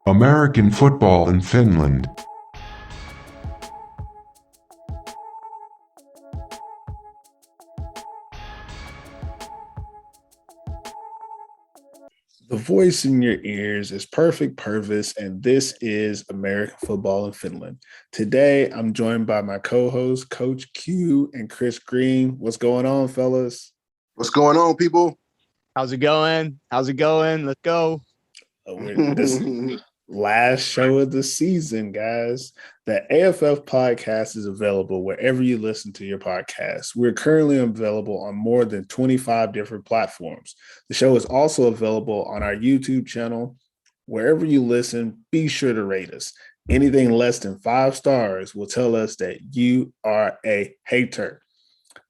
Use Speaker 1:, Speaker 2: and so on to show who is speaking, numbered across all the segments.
Speaker 1: American football in Finland.
Speaker 2: The voice in your ears is Perfect Purvis, and this is American Football in Finland. Today, I'm joined by my co-hosts, Coach Q and Chris Green. What's going on, fellas?
Speaker 3: What's going on, people?
Speaker 4: How's it going? Let's go.
Speaker 2: This last show of the season, guys. The AFF podcast is available wherever you listen to your podcasts. We're currently available on more than 25 different platforms. The show is also available on our YouTube channel. Wherever you listen, be sure to rate us. Anything less than 5 stars will tell us that you are a hater.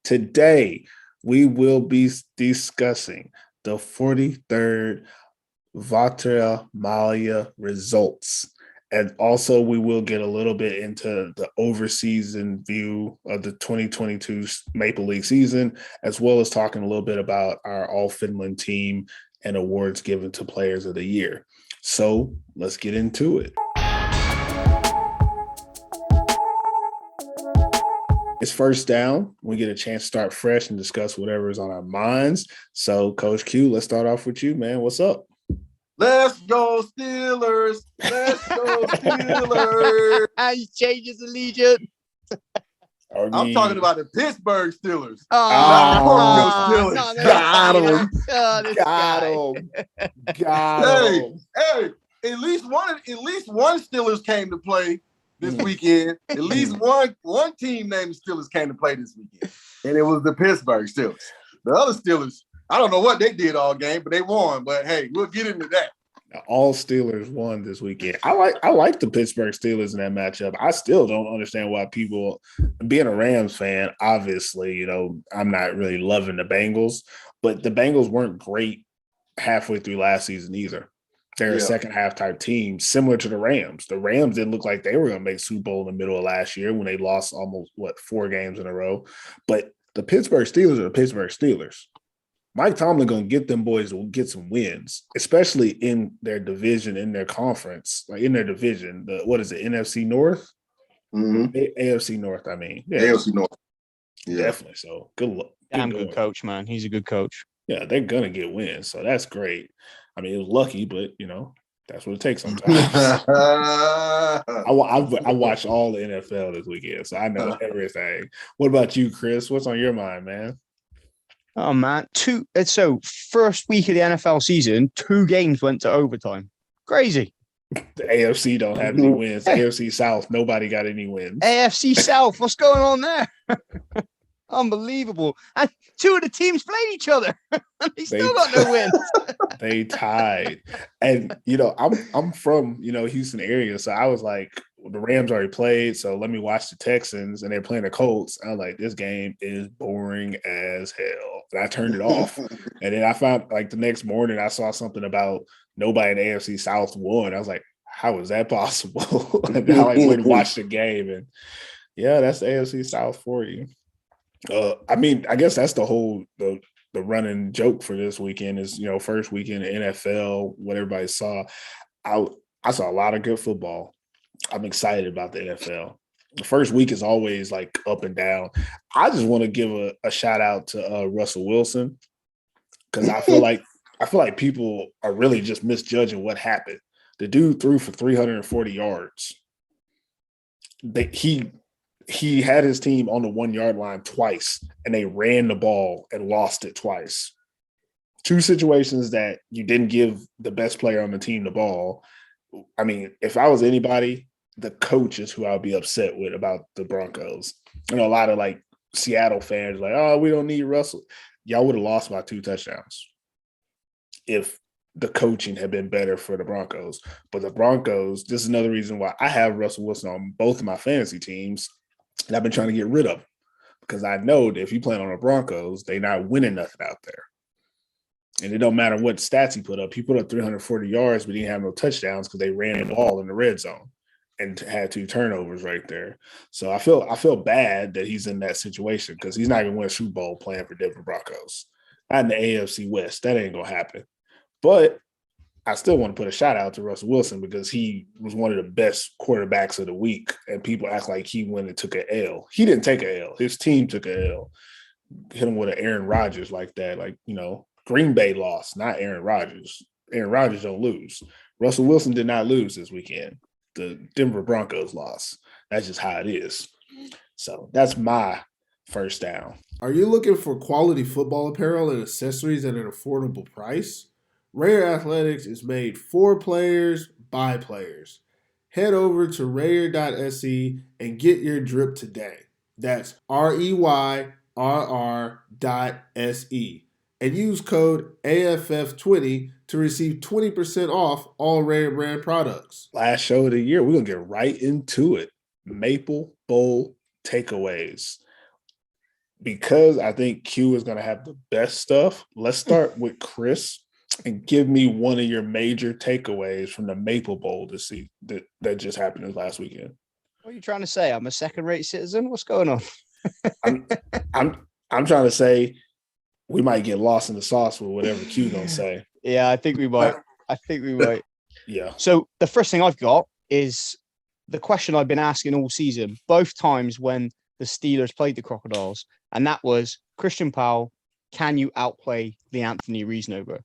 Speaker 2: Today, we will be discussing the 43rd Vateramalia results. And also we will get a little bit into the overseason view of the 2022 Maple League season, as well as talking a little bit about our All Finland team and awards given to players of the year. So let's get into it. It's first down. We get a chance to start fresh and discuss whatever is on our minds. So Coach Q, let's start off with you, man. What's up?
Speaker 3: Let's go Steelers! Let's go Steelers!
Speaker 4: He changes allegiance.
Speaker 3: I'm talking about the Pittsburgh Steelers.
Speaker 2: Got him.
Speaker 3: Hey, at least one Steelers came to play this weekend. At least one team named the Steelers came to play this weekend, and it was the Pittsburgh Steelers. The other Steelers, I don't know what they did all game, but they won. But hey, we'll get into that.
Speaker 2: All Steelers won this weekend. I like the Pittsburgh Steelers in that matchup. I still don't understand why people, being a Rams fan, obviously, I'm not really loving the Bengals, but the Bengals weren't great halfway through last season either. They're a second half type team, similar to the Rams. The Rams didn't look like they were going to make Super Bowl in the middle of last year when they lost almost 4 games in a row. But the Pittsburgh Steelers are the Pittsburgh Steelers. Mike Tomlin going to get them boys to get some wins, especially in their division, in their conference, like in their division. What is it, NFC North?
Speaker 3: Mm-hmm.
Speaker 2: AFC North, I mean.
Speaker 3: Yeah. AFC North.
Speaker 2: Yeah. Definitely. So good luck.
Speaker 4: Damn good coach, man. He's a good coach.
Speaker 2: Yeah, they're going to get wins. So that's great. I mean, it was lucky, but, that's what it takes sometimes. I watched all the NFL this weekend, so I know everything. What about you, Chris? What's on your mind, man?
Speaker 4: Oh, man. So first week of the NFL season, 2 games went to overtime. Crazy.
Speaker 2: The AFC don't have any wins. The AFC South, nobody got any wins.
Speaker 4: AFC South, what's going on there? Unbelievable. And 2 of the teams played each other. And they still got no wins.
Speaker 2: They tied. And, I'm from, Houston area. So I was like, the Rams already played. So let me watch the Texans. And they're playing the Colts. I was like, this game is boring as hell. And I turned it off. And then I found, the next morning, I saw something about nobody in the AFC South won. I was like, how is that possible? And I went and watched the game. And, yeah, that's the AFC South for you. I guess that's the whole the running joke for this weekend is, first weekend in NFL, what everybody saw. I saw a lot of good football. I'm excited about the NFL. The first week is always up and down. I just want to give a shout out to Russell Wilson, because I feel like people are really just misjudging what happened. The dude threw for 340 yards. He had his team on the 1-yard line twice, and they ran the ball and lost it twice. 2 situations that you didn't give the best player on the team the ball. I mean, if I was anybody, the coach is who I'd be upset with about the Broncos. A lot of Seattle fans oh, we don't need Russell. Y'all would have lost by 2 touchdowns if the coaching had been better for the Broncos. But the Broncos, this is another reason why I have Russell Wilson on both of my fantasy teams. And I've been trying to get rid of him because I know that if you play on the Broncos, they're not winning nothing out there. And it don't matter what stats he put up. He put up 340 yards, but he didn't have no touchdowns because they ran the ball in the red zone and had 2 turnovers right there. So I feel bad that he's in that situation because he's not going to win a Super Bowl playing for Denver Broncos. Not in the AFC West. That ain't going to happen. But I still want to put a shout out to Russell Wilson because he was one of the best quarterbacks of the week, and people act like he went and took an L. He didn't take an L. His team took an L. Hit him with an Aaron Rodgers like that. Like, Green Bay lost, not Aaron Rodgers. Aaron Rodgers don't lose. Russell Wilson did not lose this weekend. The Denver Broncos lost. That's just how it is. So that's my first down.
Speaker 5: Are you looking for quality football apparel and accessories at an affordable price? Rare Athletics is made for players by players. Head over to rare.se and get your drip today. That's REYRR.se. And use code AFF20 to receive 20% off all Rare brand products.
Speaker 2: Last show of the year, we're going to get right into it. Maple Bowl takeaways. Because I think Q is going to have the best stuff, let's start with Chris and give me one of your major takeaways from the Maple Bowl to see that just happened this last weekend.
Speaker 4: What are you trying to say? I'm a second-rate citizen? What's going on?
Speaker 2: I'm trying to say we might get lost in the sauce with whatever Q gonna say.
Speaker 4: Yeah, I think we might.
Speaker 2: Yeah.
Speaker 4: So the first thing I've got is the question I've been asking all season, both times when the Steelers played the Crocodiles, and that was, Christian Powell, can you outplay the Anthony Reasnover?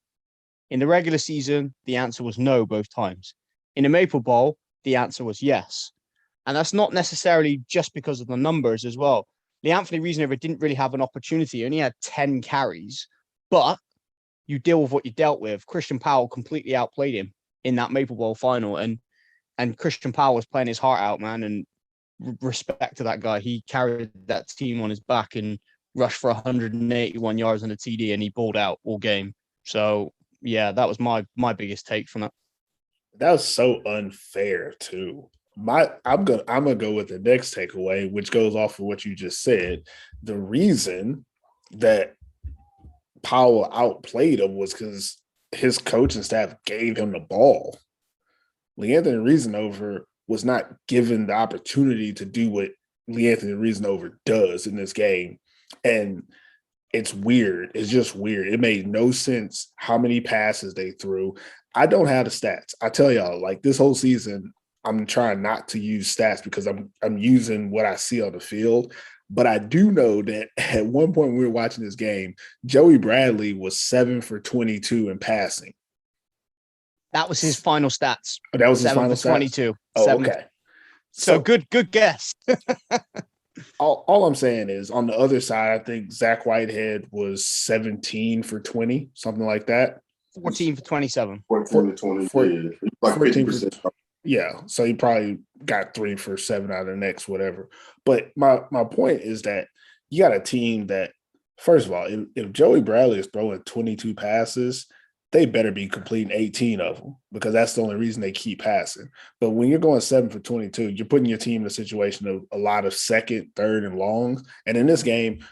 Speaker 4: In the regular season, the answer was no both times. In the Maple Bowl, the answer was yes. And that's not necessarily just because of the numbers as well. The Anthony Reasnover didn't really have an opportunity. He only had 10 carries, but you deal with what you dealt with. Christian Powell completely outplayed him in that Maple Bowl final. And Christian Powell was playing his heart out, man. And respect to that guy. He carried that team on his back and rushed for 181 yards on a TD, and he balled out all game. So, yeah, that was my biggest take from that.
Speaker 2: That was so unfair too. I'm gonna go with the next takeaway, which goes off of what you just said. The reason that Powell outplayed him was because his coaching staff gave him the ball. Leanthony Reasnover was not given the opportunity to do what Leanthony Reasnover does in this game, and it's weird. It's just weird. It made no sense how many passes they threw. I don't have the stats. I tell y'all, like, this whole season, I'm trying not to use stats because I'm using what I see on the field. But I do know that at one point when we were watching this game, Joey Bradley was 7 for 22 in passing.
Speaker 4: That was his final stats.
Speaker 2: Oh, that was his final
Speaker 4: 22.
Speaker 2: Oh, okay.
Speaker 4: So good guess.
Speaker 2: all I'm saying is, on the other side, I think Zach Whitehead was 17 for 20, something like that.
Speaker 4: 14 for 27.
Speaker 3: 14 to 20. Like 50%.
Speaker 2: Yeah, so he probably got 3 for 7 out of the next, whatever. But my point is that you got a team that, first of all, if Joey Bradley is throwing 22 passes, they better be completing 18 of them, because that's the only reason they keep passing. But when you're going 7 for 22, you're putting your team in a situation of a lot of second, third, and longs. And in this game,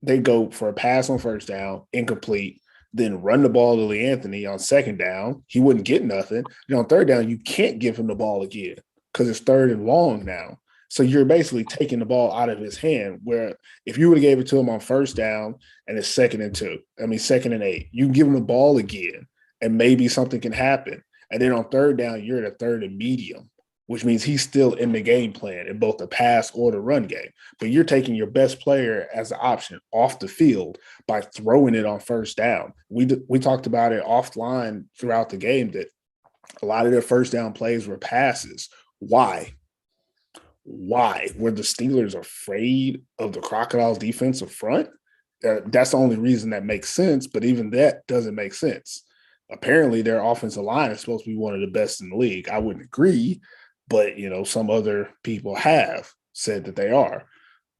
Speaker 2: they go for a pass on first down, incomplete, then run the ball to Leanthony on second down. He wouldn't get nothing. And on third down, you can't give him the ball again because it's third and long now. So you're basically taking the ball out of his hand, where if you would have gave it to him on first down and it's second and 8, you can give him the ball again and maybe something can happen. And then on third down, you're at a third and medium, which means he's still in the game plan in both the pass or the run game. But you're taking your best player as an option off the field by throwing it on first down. We talked about it offline throughout the game that a lot of their first down plays were passes. Why? Were the Steelers afraid of the Crocodiles' defensive front? That's the only reason that makes sense, but even that doesn't make sense. Apparently, their offensive line is supposed to be one of the best in the league. I wouldn't agree, but some other people have said that they are.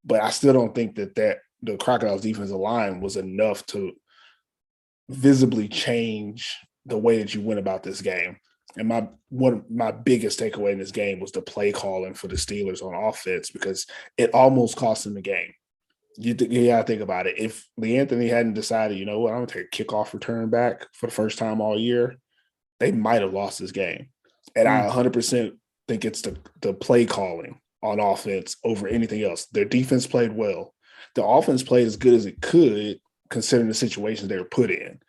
Speaker 2: But I still don't think that the Crocodiles' defensive line was enough to visibly change the way that you went about this game. And one of my biggest takeaway in this game was the play calling for the Steelers on offense, because it almost cost them the game. You got to think about it. If Leanthony hadn't decided, I'm going to take a kickoff return back for the first time all year, they might have lost this game. And I 100% think it's the play calling on offense over anything else. Their defense played well. The offense played as good as it could, considering the situations they were put in.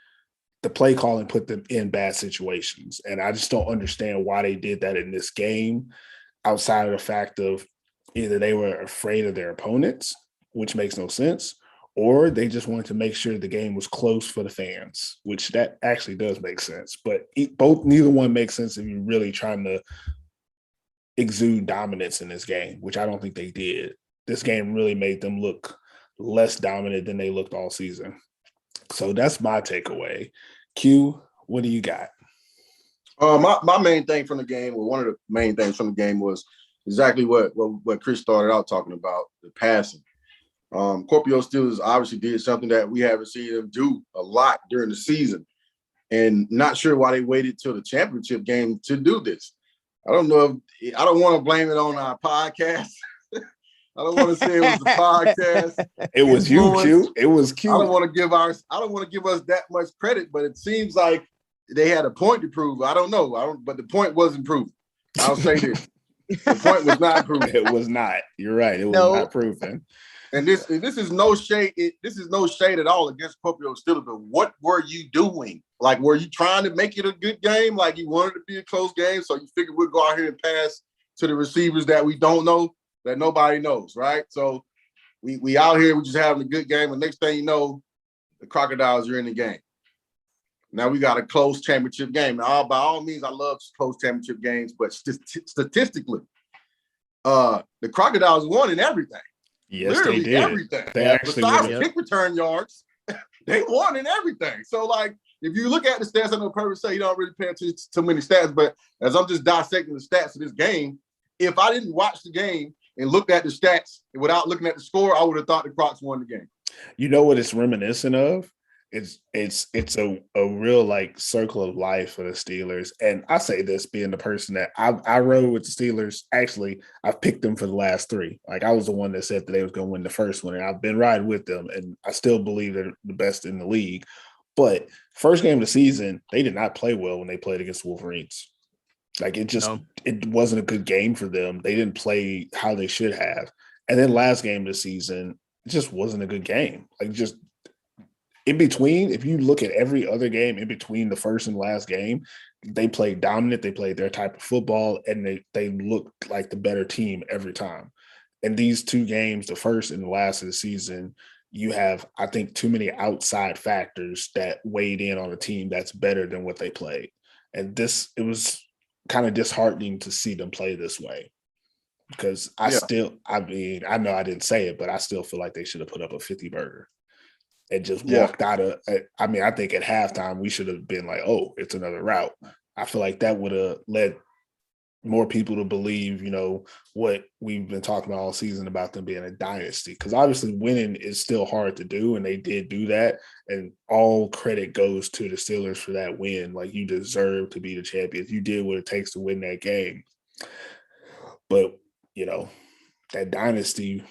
Speaker 2: the play calling put them in bad situations. And I just don't understand why they did that in this game, outside of the fact of either they were afraid of their opponents, which makes no sense, or they just wanted to make sure the game was close for the fans, which that actually does make sense. But neither one makes sense if you're really trying to exude dominance in this game, which I don't think they did. This game really made them look less dominant than they looked all season. So that's my takeaway. Q, what do you got?
Speaker 3: My main thing from the game, or one of the main things from the game, was exactly what Chris started out talking about, the passing. Scorpio Steelers obviously did something that we haven't seen them do a lot during the season, and not sure why they waited till the championship game to do this. I don't know if I don't want to blame it on our podcast. I don't want to say it was the podcast.
Speaker 2: It was you, Q. It was Q.
Speaker 3: I don't want to give us that much credit, but it seems like they had a point to prove. I don't know. But the point wasn't proven. I'll say this. The point was not proven.
Speaker 2: It was not. You're right. It was not proven.
Speaker 3: And this is no shade. This is no shade at all against Scorpio Steelers. But what were you doing? Like, were you trying to make it a good game? Like, you wanted it to be a close game, so you figured we'll go out here and pass to the receivers that we don't know, that nobody knows, right? So we out here, we just having a good game, and next thing you know, the Crocodiles are in the game. Now we got a close championship game. Now, by all means, I love close championship games, but statistically, the Crocodiles won in everything.
Speaker 2: Yes,
Speaker 3: literally
Speaker 2: they did.
Speaker 3: Everything.
Speaker 2: They actually
Speaker 3: besides
Speaker 2: won.
Speaker 3: kick return yards, they won in everything. So, like, if you look at the stats, I know Purvis say you don't really pay attention to many stats, but as I'm just dissecting the stats of this game, if I didn't watch the game and looked at the stats without looking at the score, I would have thought the Crocs won the game.
Speaker 2: You know what it's reminiscent of? It's a real like circle of life for the Steelers. And I say this being the person that I rode with the Steelers. Actually, I've picked them for the last three. Like, I was the one that said that they was going to win the first one, and I've been riding with them, and I still believe they're the best in the league. But first game of the season, they did not play well when they played against Wolverines. Like, it wasn't a good game for them. They didn't play how they should have. And then last game of the season, it just wasn't a good game. Like, just in between, if you look at every other game in between the first and last game, they played dominant. They played their type of football, and they looked like the better team every time. And these two games, the first and the last of the season, you have, I think, too many outside factors that weighed in on a team that's better than what they played. And it was kind of disheartening to see them play this way, because I know I didn't say it, but I still feel like they should have put up a 50-burger and just walked out of. I mean, I think at halftime we should have been like, oh, it's another route. I feel like that would have led more people to believe, what we've been talking about all season about them being a dynasty. Because obviously winning is still hard to do, and they did do that. And all credit goes to the Steelers for that win. Like, you deserve to be the champions. You did what it takes to win that game. But, that dynasty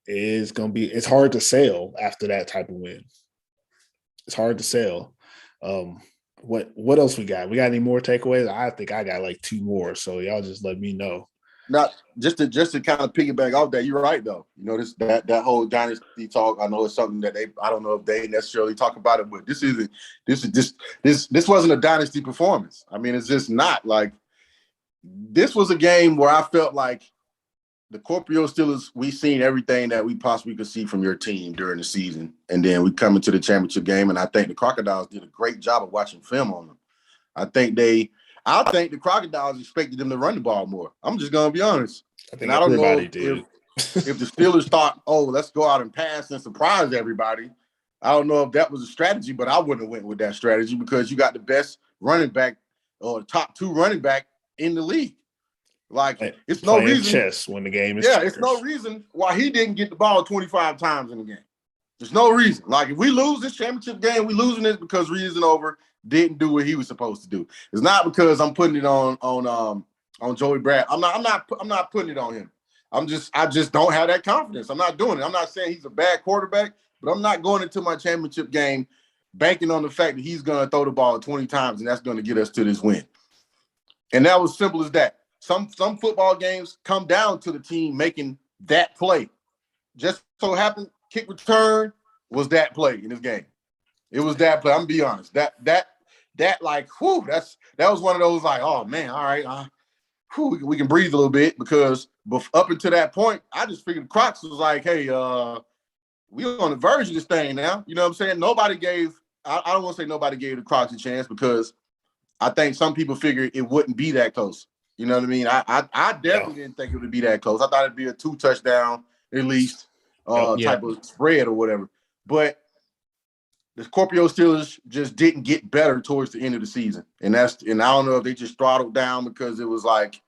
Speaker 2: is going to be – it's hard to sell after that type of win. It's hard to sell. What else we got? We got any more takeaways? I think I got like two more, so y'all just let me know.
Speaker 3: Not just to kind of piggyback off that, you're right though. That whole dynasty talk. I know it's something that I don't know if they necessarily talk about it, but this wasn't a dynasty performance. I mean, it's just not. Like, this was a game where I felt like the Scorpio Steelers, we seen everything that we possibly could see from your team during the season. And then we come into the championship game, and I think the Crocodiles did a great job of watching film on them. I think the Crocodiles expected them to run the ball more. I'm just going to be honest.
Speaker 2: I don't know if
Speaker 3: the Steelers thought, oh, let's go out and pass and surprise everybody. I don't know if that was a strategy, but I wouldn't have went with that strategy, because you got the best running back or top two running back in the league. Like, it's no reason
Speaker 2: chess when the game is
Speaker 3: it's no reason why he didn't get the ball 25 times in the game. There's no reason. Like, if we lose this championship game, we losing this because Reason Over didn't do what he was supposed to do. It's not because I'm putting it on Joey Brad. I'm not putting it on him. I just don't have that confidence. I'm not doing it. I'm not saying he's a bad quarterback, but I'm not going into my championship game banking on the fact that he's going to throw the ball 20 times and that's going to get us to this win. And that was simple as that. Some football games come down to the team making that play. Just so happened, kick return was that play in this game. It was that play. I'm gonna be honest. That like, whew, that was one of those like, oh man, all right, we can breathe a little bit because up until that point, I just figured Crocs was like, hey, we on the verge of this thing now. You know what I'm saying? I don't want to say nobody gave the Crocs a chance because I think some people figured it wouldn't be that close. You know what I mean? I definitely didn't think it would be that close. I thought it'd be a 2 touchdown at least type of spread or whatever. But the Scorpio Steelers just didn't get better towards the end of the season. And I don't know if they just throttled down because it was like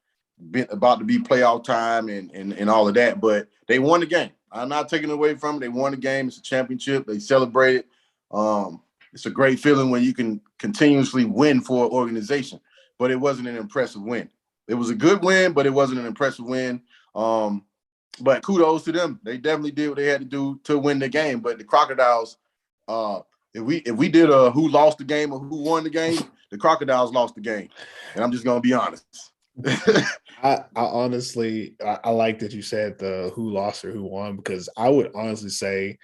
Speaker 3: about to be playoff time and all of that, but they won the game. I'm not taking it away from them. They won the game. It's a championship. They celebrated. It's a great feeling when you can continuously win for an organization, but it wasn't an impressive win. It was a good win, but it wasn't an impressive win. But kudos to them. They definitely did what they had to do to win the game. But the Crocodiles, if we did a who lost the game or who won the game, the Crocodiles lost the game. And I'm just gonna be honest.
Speaker 2: I honestly like that you said the who lost or who won, because I would honestly say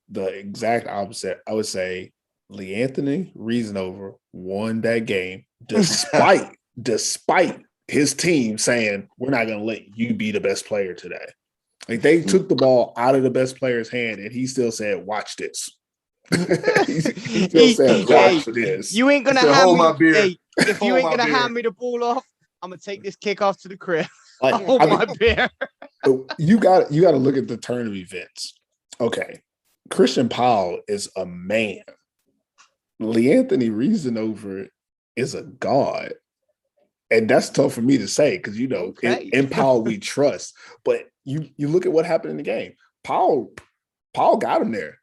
Speaker 2: the exact opposite. I would say LeAnthony Reasonover won that game despite his team saying we're not going to let you be the best player today. Like they took the ball out of the best player's hand, and he still said, "Watch this." he still said, "Watch this."
Speaker 4: You ain't gonna
Speaker 3: hand me.
Speaker 4: Hey, if you ain't gonna hand me the ball off, I'm gonna take this kickoff to the crib. Hold my beer.
Speaker 2: You got to look at the turn of events. Okay, Christian Powell is a man. LeAnthony Reasonover is a god. And that's tough for me to say because, in Powell we trust. But you look at what happened in the game. Powell got him there.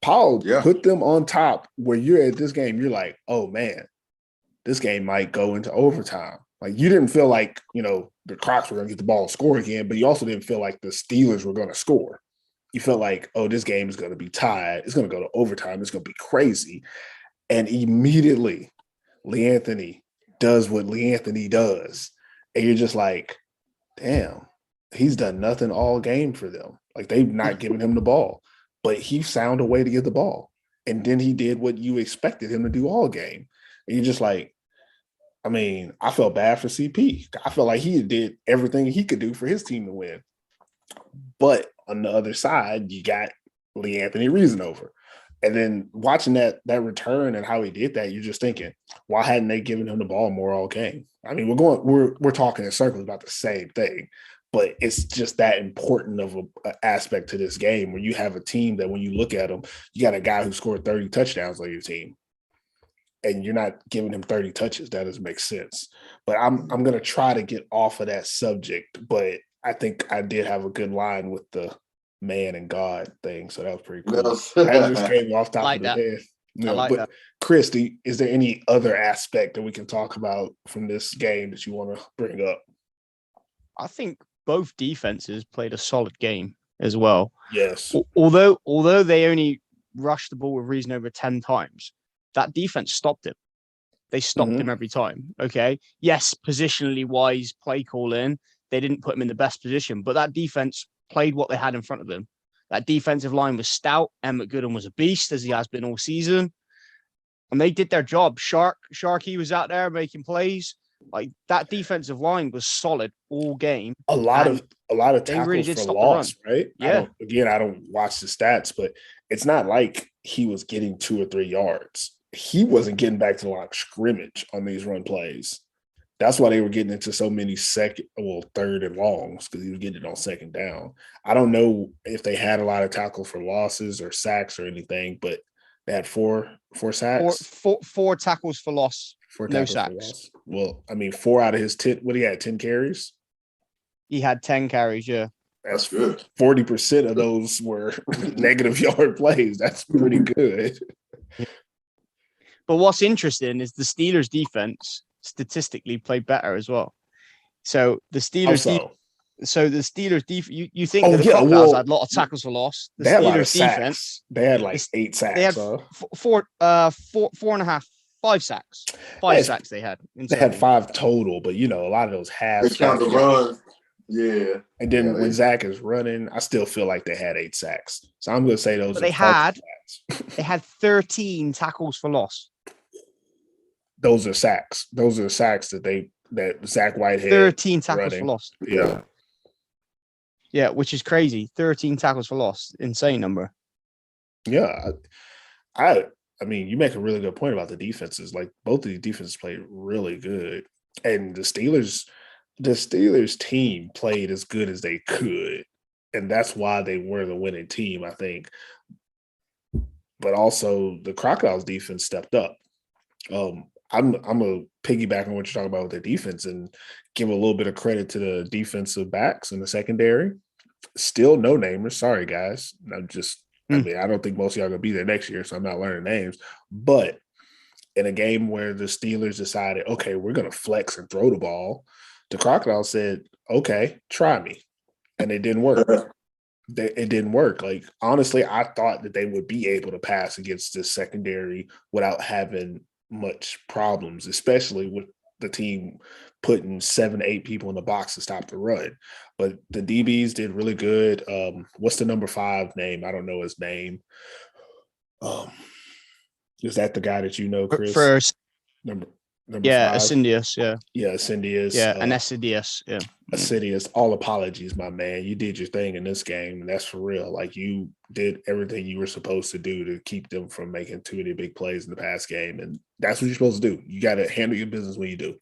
Speaker 2: Powell put them on top where you're at this game. You're like, oh, man, this game might go into overtime. Like you didn't feel like, the Crocs were going to get the ball and score again, but you also didn't feel like the Steelers were going to score. You felt like, oh, this game is going to be tied. It's going to go to overtime. It's going to be crazy. And immediately, LeAnthony does what LeAnthony does. And you're just like, damn, he's done nothing all game for them. Like they've not given him the ball, but he found a way to get the ball. And then he did what you expected him to do all game. And you're just like, I felt bad for CP. I felt like he did everything he could do for his team to win. But on the other side, you got LeAnthony Reasonover. And then watching that return and how he did that, you're just thinking, why hadn't they given him the ball more all game? We're talking in circles about the same thing, but it's just that important of an aspect to this game where you have a team that when you look at them, you got a guy who scored 30 touchdowns on your team, and you're not giving him 30 touches. That doesn't make sense. But I'm going to try to get off of that subject, but I think I did have a good line with the man and God thing, so that was pretty cool. That just came off top of the head.
Speaker 4: I like that.
Speaker 2: Chris, is there any other aspect that we can talk about from this game that you want to bring up?
Speaker 4: I think both defenses played a solid game as well.
Speaker 2: Yes.
Speaker 4: Although they only rushed the ball with reason over 10 times, that defense stopped him. They stopped him every time. Okay. Yes, positionally wise, play calling, they didn't put him in the best position, but that defense played what they had in front of them. That defensive line was stout. Emmett Gooden was a beast, as he has been all season. And they did their job. Sharkey was out there making plays. Like that defensive line was solid all game.
Speaker 2: A lot of tackles
Speaker 4: really
Speaker 2: for loss, right?
Speaker 4: Yeah.
Speaker 2: I don't watch the stats, but it's not like he was getting 2 or 3 yards. He wasn't getting back to the line of scrimmage on these run plays. That's why they were getting into so many third and longs, because he was getting it on second down. I don't know if they had a lot of tackles for losses or sacks or anything, but they had four sacks.
Speaker 4: Four tackles for loss. No sacks.
Speaker 2: Well, 4 out of his 10. What he had, 10 carries?
Speaker 4: He had 10 carries, yeah.
Speaker 2: That's good. 40% of those were negative yard plays. That's pretty good.
Speaker 4: But what's interesting is the Steelers' defense statistically played better as well. So the Steelers, you think that the Crocodiles had a lot of tackles for loss. The Steelers defense,
Speaker 2: they had like 8 sacks.
Speaker 4: They had four and a half, 5 sacks. Five sacks they had.
Speaker 2: They had 5 total, but a lot of those halves.
Speaker 3: They count the runs. Yeah.
Speaker 2: And then when Zach is running, I still feel like they had 8 sacks. So I'm going to say those.
Speaker 4: But they had They had 13 tackles for loss.
Speaker 2: Those are sacks. Those are sacks that Zach Whitehead
Speaker 4: 13 tackles
Speaker 2: running.
Speaker 4: for loss.
Speaker 2: Yeah.
Speaker 4: Yeah, which is crazy. 13 tackles for loss. Insane number.
Speaker 2: Yeah. I mean, you make a really good point about the defenses. Like both of these defenses played really good. And the Steelers team played as good as they could. And that's why they were the winning team, I think. But also the Crocodiles defense stepped up. I'm gonna piggyback on what you're talking about with the defense and give a little bit of credit to the defensive backs in the secondary. Still no namers. Sorry, guys. I mean, I don't think most of y'all gonna be there next year, so I'm not learning names. But in a game where the Steelers decided, okay, we're gonna flex and throw the ball, the Crocodiles said, okay, try me. And it didn't work. It didn't work. Like, honestly, I thought that they would be able to pass against this secondary without having much problems, especially with the team putting 7 to 8 people in the box to stop the run. But the DBs did really good. What's the number 5 name? I don't know his name. Is that the guy that you know, Chris?
Speaker 4: First,
Speaker 2: number
Speaker 4: yeah,
Speaker 2: 5?
Speaker 4: Ascendius, yeah.
Speaker 2: Yeah, Ascendius.
Speaker 4: Yeah, and Ascendius, yeah.
Speaker 2: Ascendius, all apologies, my man. You did your thing in this game, and that's for real. Like, you did everything you were supposed to do to keep them from making too many big plays in the past game, and that's what you're supposed to do. You got to handle your business when you do.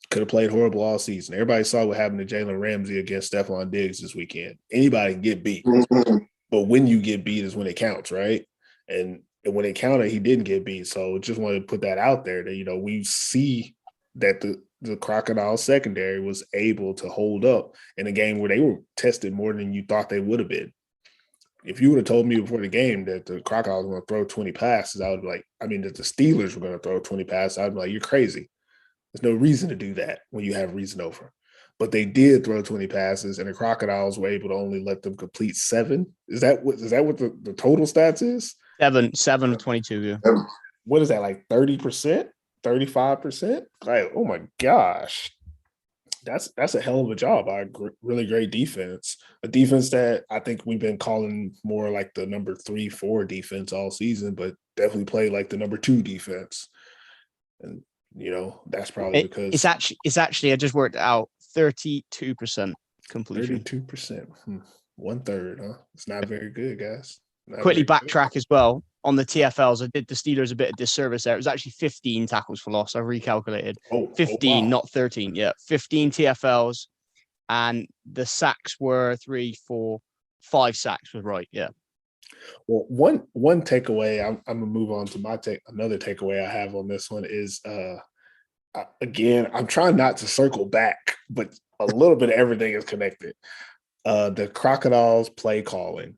Speaker 2: Could have played horrible all season. Everybody saw what happened to Jalen Ramsey against Stephon Diggs this weekend. Anybody can get beat, but when you get beat is when it counts, right? And when it counted, he didn't get beat. So just wanted to put that out there that, you know, we see that the Crocodile secondary was able to hold up in a game where they were tested more than you thought they would have been. If you would have told me before the game that the Crocodiles were going to throw 20 passes, I would be like, I mean, that the Steelers were going to throw 20 passes, I'd be like, you're crazy. There's no reason to do that when you have reason over. But they did throw 20 passes, and the Crocodiles were able to only let them complete 7. Is that what the total stats is?
Speaker 4: 7 of 22, yeah.
Speaker 2: What is that, like 30%? 35%? Like, oh my gosh. That's a hell of a job by a really great defense. A defense that I think we've been calling more like the number 3-4 defense all season, but definitely played like the number 2 defense. And, you know, that's probably because
Speaker 4: it's actually I just worked it out, 32% completion.
Speaker 2: 32%. 1/3, huh? It's not very good, guys.
Speaker 4: Quickly backtrack as well. On the TFLs, I did the Steelers a bit of disservice there. It was actually 15 tackles for loss. I recalculated. 15,
Speaker 2: wow.
Speaker 4: not 13. Yeah, 15 TFLs. And the sacks were 3, 4, 5 sacks was right. Yeah.
Speaker 2: Well, one takeaway, I'm going to move on to my another takeaway I have on this one is, again, I'm trying not to circle back, but a little bit of everything is connected. The Crocodiles play calling.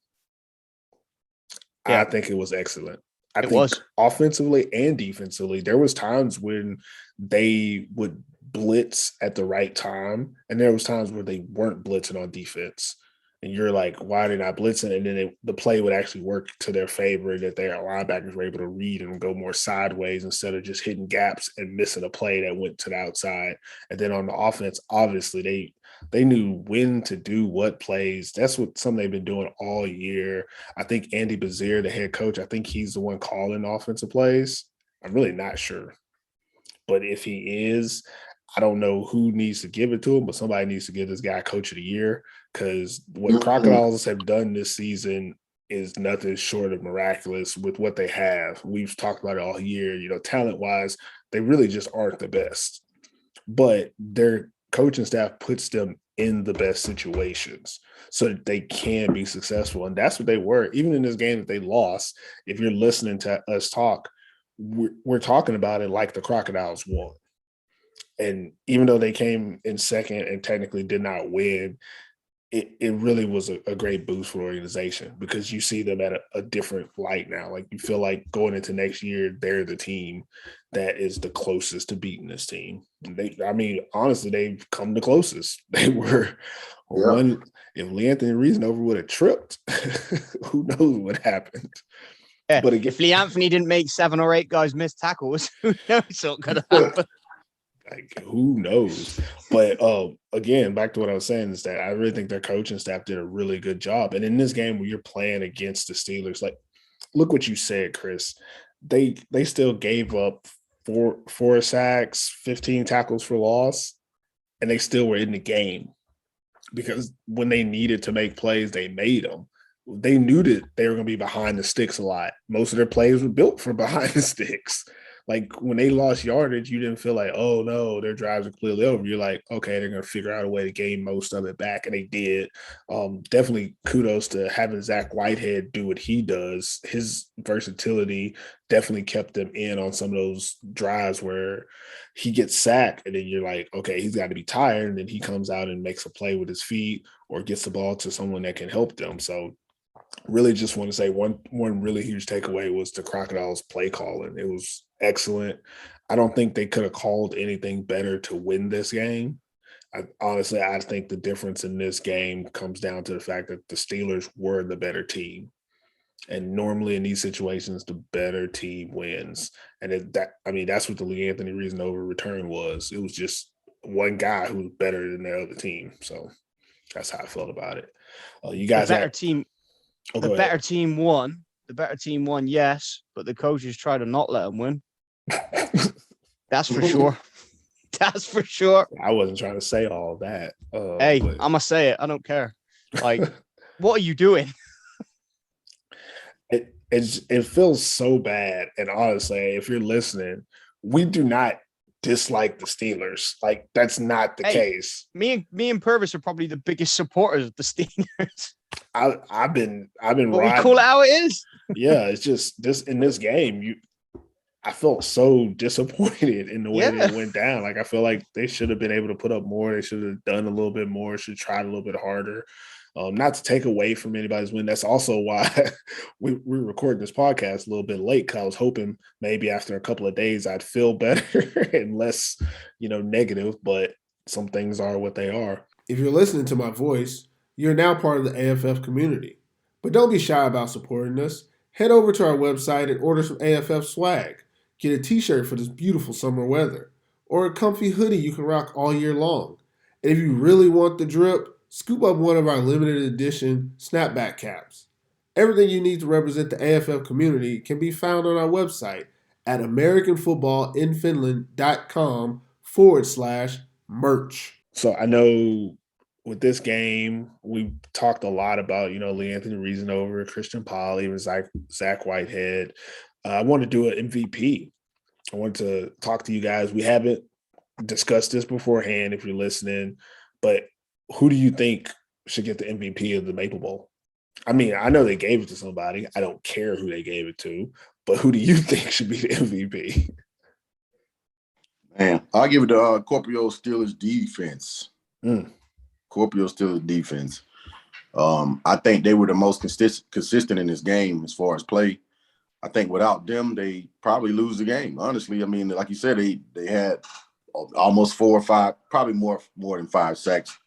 Speaker 2: Yeah. I think it was excellent. I think offensively and defensively, there was times when they would blitz at the right time, and there was times where they weren't blitzing on defense. And you're like, why are they not blitzing? And then the play would actually work to their favor, that their linebackers were able to read and go more sideways instead of just hitting gaps and missing a play that went to the outside. And then on the offense, obviously they knew when to do what plays. That's something they've been doing all year. I think Andy Bazir, the head coach, I think he's the one calling offensive plays. I'm really not sure. But if he is, I don't know who needs to give it to him, but somebody needs to give this guy Coach of the Year, because what Crocodiles have done this season is nothing short of miraculous with what they have. We've talked about it all year. You know, talent-wise, they really just aren't the best. But their coaching staff puts them in the best situations so that they can be successful. And that's what they were. Even in this game that they lost, if you're listening to us talk, we're talking about it like the Crocodiles won. And even though they came in second and technically did not win, it really was a great boost for the organization, because you see them at a different light now. Like, you feel like going into next year, they're the team that is the closest to beating this team. Honestly, they've come the closest. They were one. If Lee Anthony Reasonover would have tripped, who knows what happened.
Speaker 4: Yeah, but again, if Lee Anthony didn't make 7 or 8 guys miss tackles, who knows what could have happened.
Speaker 2: Like, who knows? But again, back to what I was saying is that I really think their coaching staff did a really good job. And in this game where you're playing against the Steelers, like, look what you said, Chris. They still gave up four sacks, 15 tackles for loss, and they still were in the game because when they needed to make plays, they made them. They knew that they were going to be behind the sticks a lot. Most of their plays were built for behind the sticks. Like when they lost yardage, you didn't feel like, oh no, their drives are clearly over. You're like, okay, they're going to figure out a way to gain most of it back, and they did. Definitely kudos to having Zach Whitehead do what he does. His versatility definitely kept them in on some of those drives where he gets sacked, and then you're like, okay, he's got to be tired, and then he comes out and makes a play with his feet or gets the ball to someone that can help them. So really just want to say one really huge takeaway was the Crocodiles play calling. It was excellent. I don't think they could have called anything better to win this game. I think the difference in this game comes down to the fact that the Steelers were the better team. And normally in these situations, the better team wins. And that's what the Lee Anthony Reasonover return was. It was just one guy who was better than the other team. So that's how I felt about it. You guys,
Speaker 4: the better team won. The better team won, yes, but the coaches tried to not let them win. That's for sure. That's for sure.
Speaker 2: I wasn't trying to say all that.
Speaker 4: Hey, I'm gonna say it. I don't care. Like, what are you doing?
Speaker 2: It feels so bad. And honestly, if you're listening, we do not dislike the Steelers. Like, that's not the case.
Speaker 4: Me and Purvis are probably the biggest supporters of the Steelers.
Speaker 2: I've been
Speaker 4: But
Speaker 2: riding.
Speaker 4: we call it how it is.
Speaker 2: Yeah, it's just in this game, I felt so disappointed in the way that it went down. Like, I feel like they should have been able to put up more. They should have done a little bit more. Should have tried a little bit harder. Not to take away from anybody's win. That's also why we're recording this podcast a little bit late, because I was hoping maybe after a couple of days I'd feel better and less, negative. But some things are what they are.
Speaker 5: If you're listening to my voice, you're now part of the AFF community. But don't be shy about supporting us. Head over to our website and order some AFF swag. Get a t-shirt for this beautiful summer weather, or a comfy hoodie you can rock all year long. And if you really want the drip, scoop up one of our limited edition snapback caps. Everything you need to represent the AFF community can be found on our website at americanfootballinfinland.com/merch.
Speaker 2: So I know with this game, we talked a lot about, Lee Anthony Reasonover, Christian Paul, even Zach Whitehead. I want to do an MVP. I want to talk to you guys. We haven't discussed this beforehand if you're listening, but who do you think should get the MVP of the Maple Bowl? I mean, I know they gave it to somebody. I don't care who they gave it to, but who do you think should be the MVP?
Speaker 3: Man, I'll give it to Corpio Steelers defense. Corpio Steelers defense. I think they were the most consistent in this game as far as play. I think without them, they probably lose the game. Honestly, I mean, like you said, they had almost 4 or 5, probably more than 5 sacks.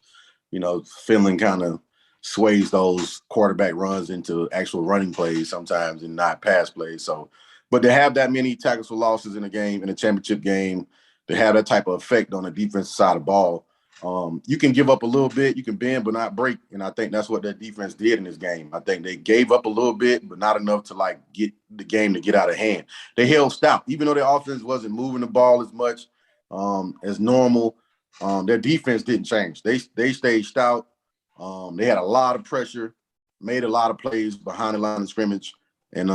Speaker 3: Finland kind of sways those quarterback runs into actual running plays sometimes and not pass plays. So, but to have that many tackles for losses in a game, in a championship game, to have that type of effect on the defensive side of the ball, you can give up a little bit, you can bend but not break, and I think that's what that defense did in this game. I think they gave up a little bit, but not enough to get the game to get out of hand. They held stout, even though their offense wasn't moving the ball as much as normal. Their defense didn't change. They stayed stout. They had a lot of pressure, made a lot of plays behind the line of scrimmage, and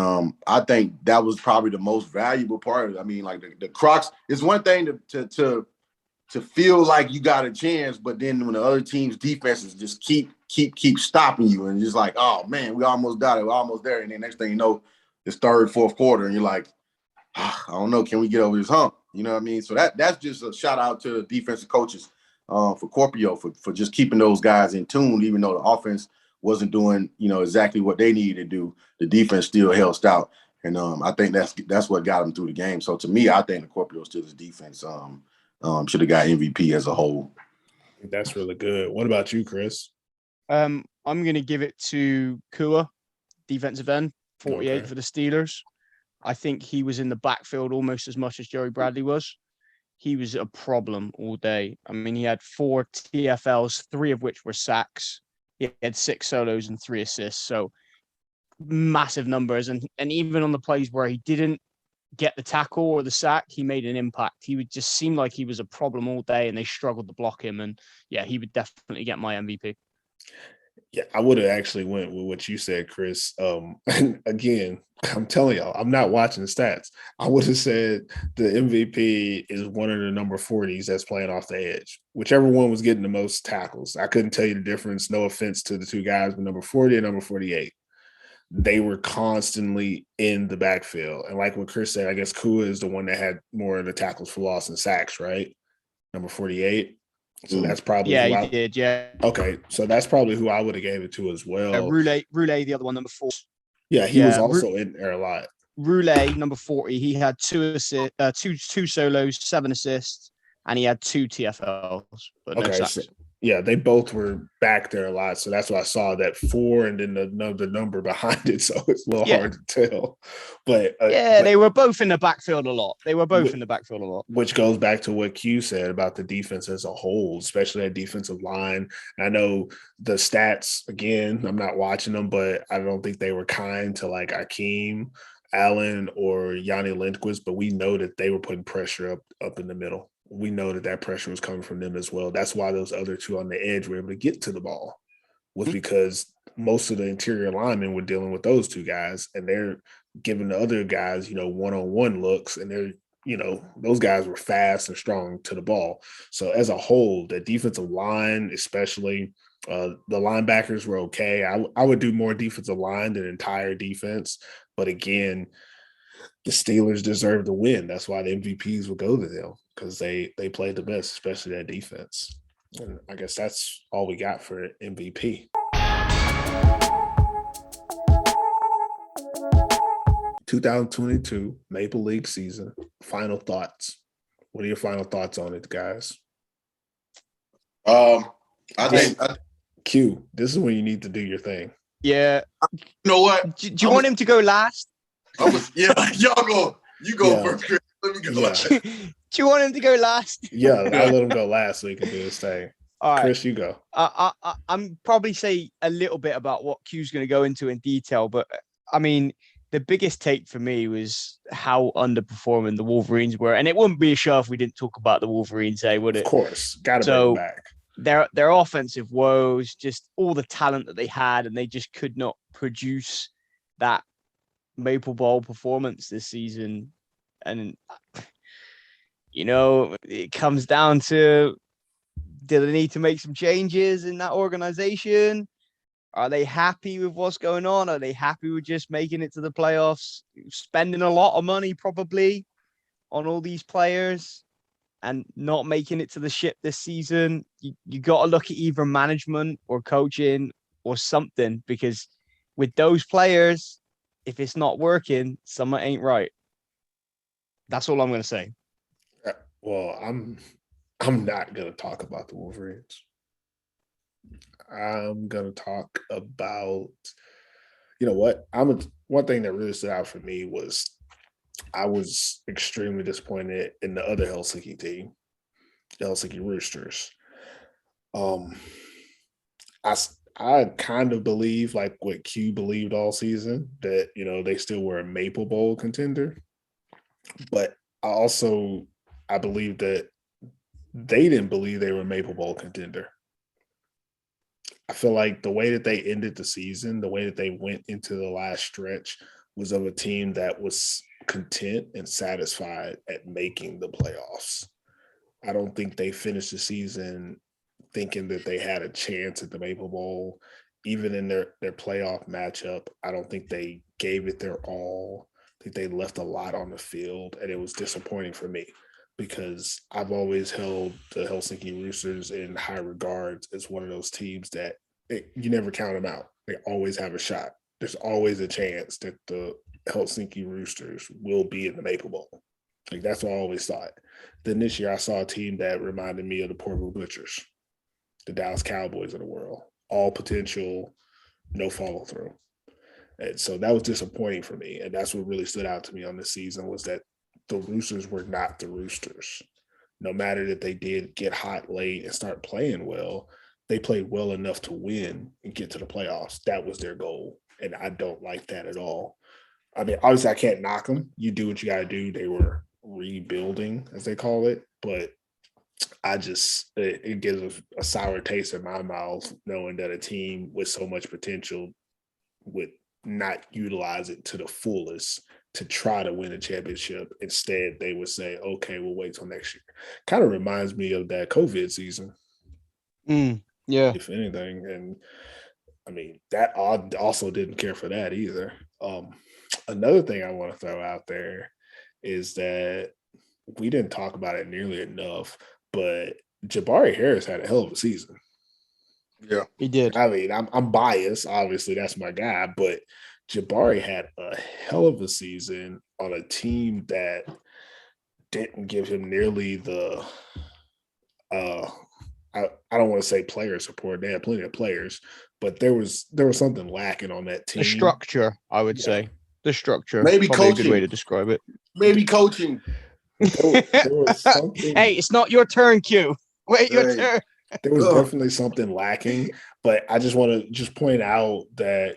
Speaker 3: I think that was probably the most valuable part of it. I mean, the Crocs. It's one thing to feel like you got a chance, but then when the other team's defenses just keep stopping you, and just like, oh man, we almost got it, we're almost there, and then next thing you know, it's third, fourth quarter, and you're like, I don't know, can we get over this hump? You know what I mean? So that's just a shout out to the defensive coaches for Corpio for just keeping those guys in tune, even though the offense wasn't doing exactly what they needed to do. The defense still held stout, and I think that's what got them through the game. So to me, I think the Corpio Steelers defense should have got MVP as a whole.
Speaker 2: I think that's really good. What about you, Chris?
Speaker 4: I'm going to give it to Kua, defensive end, 48 for the Steelers. I think he was in the backfield almost as much as Joey Bradley was. He was a problem all day. I mean, he had 4 TFLs, 3 of which were sacks. He had 6 solos and 3 assists. So massive numbers. And even on the plays where he didn't get the tackle or the sack, he made an impact. He would just seem like he was a problem all day and they struggled to block him. And yeah, he would definitely get my MVP.
Speaker 2: Yeah, I would have actually went with what you said, Chris. And again, I'm telling y'all, I'm not watching the stats. I would have said the MVP is one of the number 40s that's playing off the edge. Whichever one was getting the most tackles. I couldn't tell you the difference. No offense to the two guys, but number 40 and number 48. They were constantly in the backfield. And like what Chris said, I guess Kua is the one that had more of the tackles for loss and sacks, right? Number 48. So that's probably
Speaker 4: he did. Yeah.
Speaker 2: Okay, so that's probably who I would have gave it to as well.
Speaker 4: Roulette, the other one, number 4.
Speaker 2: Yeah, he was also in there a lot.
Speaker 4: Roulette, number 40. He had 2 solos, 7 assists, and he had 2 TFLs, but no sacks.
Speaker 2: So, yeah, they both were back there a lot. So that's why I saw that 4 and then the number behind it. So it's a little hard to tell. But
Speaker 4: they were both in the backfield a lot. Which
Speaker 2: goes back to what Q said about the defense as a whole, especially that defensive line. I know the stats, again, I'm not watching them, but I don't think they were kind to like Akeem, Allen, or Yanni Lindquist, but we know that they were putting pressure up in the middle. We know that pressure was coming from them as well. That's why those other two on the edge were able to get to the ball, was because most of the interior linemen were dealing with those two guys, and they're giving the other guys, one-on-one looks, and they're, those guys were fast and strong to the ball. So as a whole, the defensive line, especially the linebackers, were okay. I would do more defensive line than entire defense, but again, the Steelers deserve to win. That's why the MVPs will go to them, because they played the best, especially that defense. And I guess that's all we got for MVP. 2022 Maple League season. Final thoughts. What are your final thoughts on it, guys?
Speaker 3: I think
Speaker 2: Q, this is when you need to do your thing.
Speaker 4: Yeah.
Speaker 3: You know what?
Speaker 4: Do you want him to go last?
Speaker 3: You go first, Chris. Let me go last.
Speaker 4: Do you want him to go last?
Speaker 2: Yeah, I'll let him go last so he can do his thing. All right. Chris, you go.
Speaker 4: I'm probably say a little bit about what Q's going to go into in detail, but I mean, the biggest take for me was how underperforming the Wolverines were, and it wouldn't be a show if we didn't talk about the Wolverines, would it?
Speaker 2: Of course, gotta bring them back.
Speaker 4: Their offensive woes, just all the talent that they had, and they just could not produce that Maple Bowl performance this season. And it comes down to, do they need to make some changes in that organization? Are they happy with what's going on? Are they happy with just making it to the playoffs, spending a lot of money probably on all these players and not making it to the ship this season? You got to look at either management or coaching or something, because with those players, if it's not working, something ain't right. That's all I'm going to say.
Speaker 2: Well, I'm not going to talk about the Wolverines. I'm going to talk about, one thing that really stood out for me was I was extremely disappointed in the other Helsinki team, the Helsinki Roosters. I kind of believe, like what Q believed all season, that, they still were a Maple Bowl contender. But I believe that they didn't believe they were a Maple Bowl contender. I feel like the way that they ended the season, the way that they went into the last stretch, was of a team that was content and satisfied at making the playoffs. I don't think they finished the season thinking that they had a chance at the Maple Bowl. Even in their playoff matchup, I don't think they gave it their all. I think they left a lot on the field, and it was disappointing for me, because I've always held the Helsinki Roosters in high regards as one of those teams that you never count them out. They always have a shot. There's always a chance that the Helsinki Roosters will be in the Maple Bowl. Like, that's what I always thought. Then this year I saw a team that reminded me of the Portable Butchers, the Dallas Cowboys of the world. All potential, no follow through. And so that was disappointing for me. And that's what really stood out to me on this season, was that the Roosters were not the Roosters. No matter that they did get hot late and start playing well, they played well enough to win and get to the playoffs. That was their goal. and I don't like that at all. I mean, obviously, I can't knock them. You do what you got to do. They were rebuilding, as they call it, but it gives a sour taste in my mouth knowing that a team with so much potential would not utilize it to the fullest to try to win a championship. Instead, they would say, okay, we'll wait till next year. Kind of reminds me of that COVID season.
Speaker 4: Yeah.
Speaker 2: If anything. And I mean, that also didn't care for that either. Another thing I want to throw out there is that we didn't talk about it nearly enough, but Jabari Harris had a hell of a season.
Speaker 3: Yeah,
Speaker 4: he did.
Speaker 2: I mean, I'm biased. Obviously, that's my guy, but Jabari had a hell of a season on a team that didn't give him nearly the I don't want to say player support. They had plenty of players, but there was something lacking on that team.
Speaker 4: The structure, I would say. The structure.
Speaker 3: Maybe
Speaker 4: probably
Speaker 3: coaching.
Speaker 4: a good way to describe it.
Speaker 3: Maybe coaching.
Speaker 2: There was something.
Speaker 4: Hey, it's not your turn, Q. Wait your turn.
Speaker 2: There was definitely something lacking, but I just want to point out that,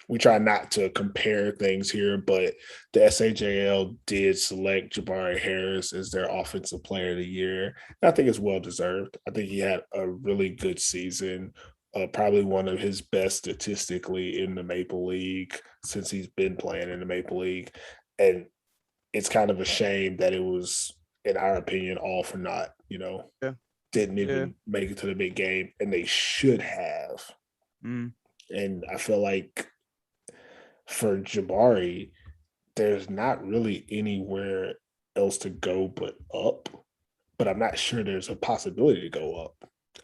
Speaker 2: we try not to compare things here, but the SAJL did select Jabari Harris as their offensive player of the year. And I think it's well-deserved. I think he had a really good season, probably one of his best statistically in the Maple League since he's been playing in the Maple League. And it's kind of a shame that it was, in our opinion, all for naught,
Speaker 4: Yeah.
Speaker 2: Didn't even make it to the big game, and they should have. And I feel like for Jabari, there's not really anywhere else to go but up, but I'm not sure there's a possibility to go up.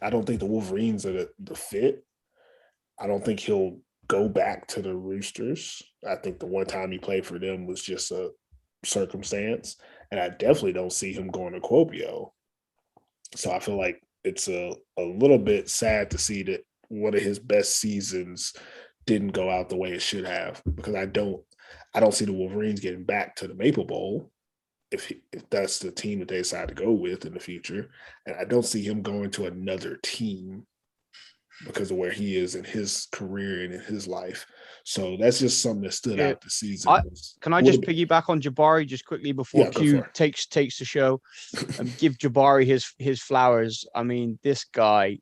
Speaker 2: I don't think the Wolverines are the fit. I don't think he'll go back to the Roosters. I think the one time he played for them was just a circumstance, and I definitely don't see him going to Kuopio. So I feel like it's a little bit sad to see that one of his best seasons didn't go out the way it should have, because I don't see the Wolverines getting back to the Maple Bowl if that's the team that they decide to go with in the future. And I don't see him going to another team because of where he is in his career and in his life. So that's just something that stood out this season.
Speaker 4: Can I just piggyback on Jabari just quickly before Q takes the show and give Jabari his flowers? I mean, this guy,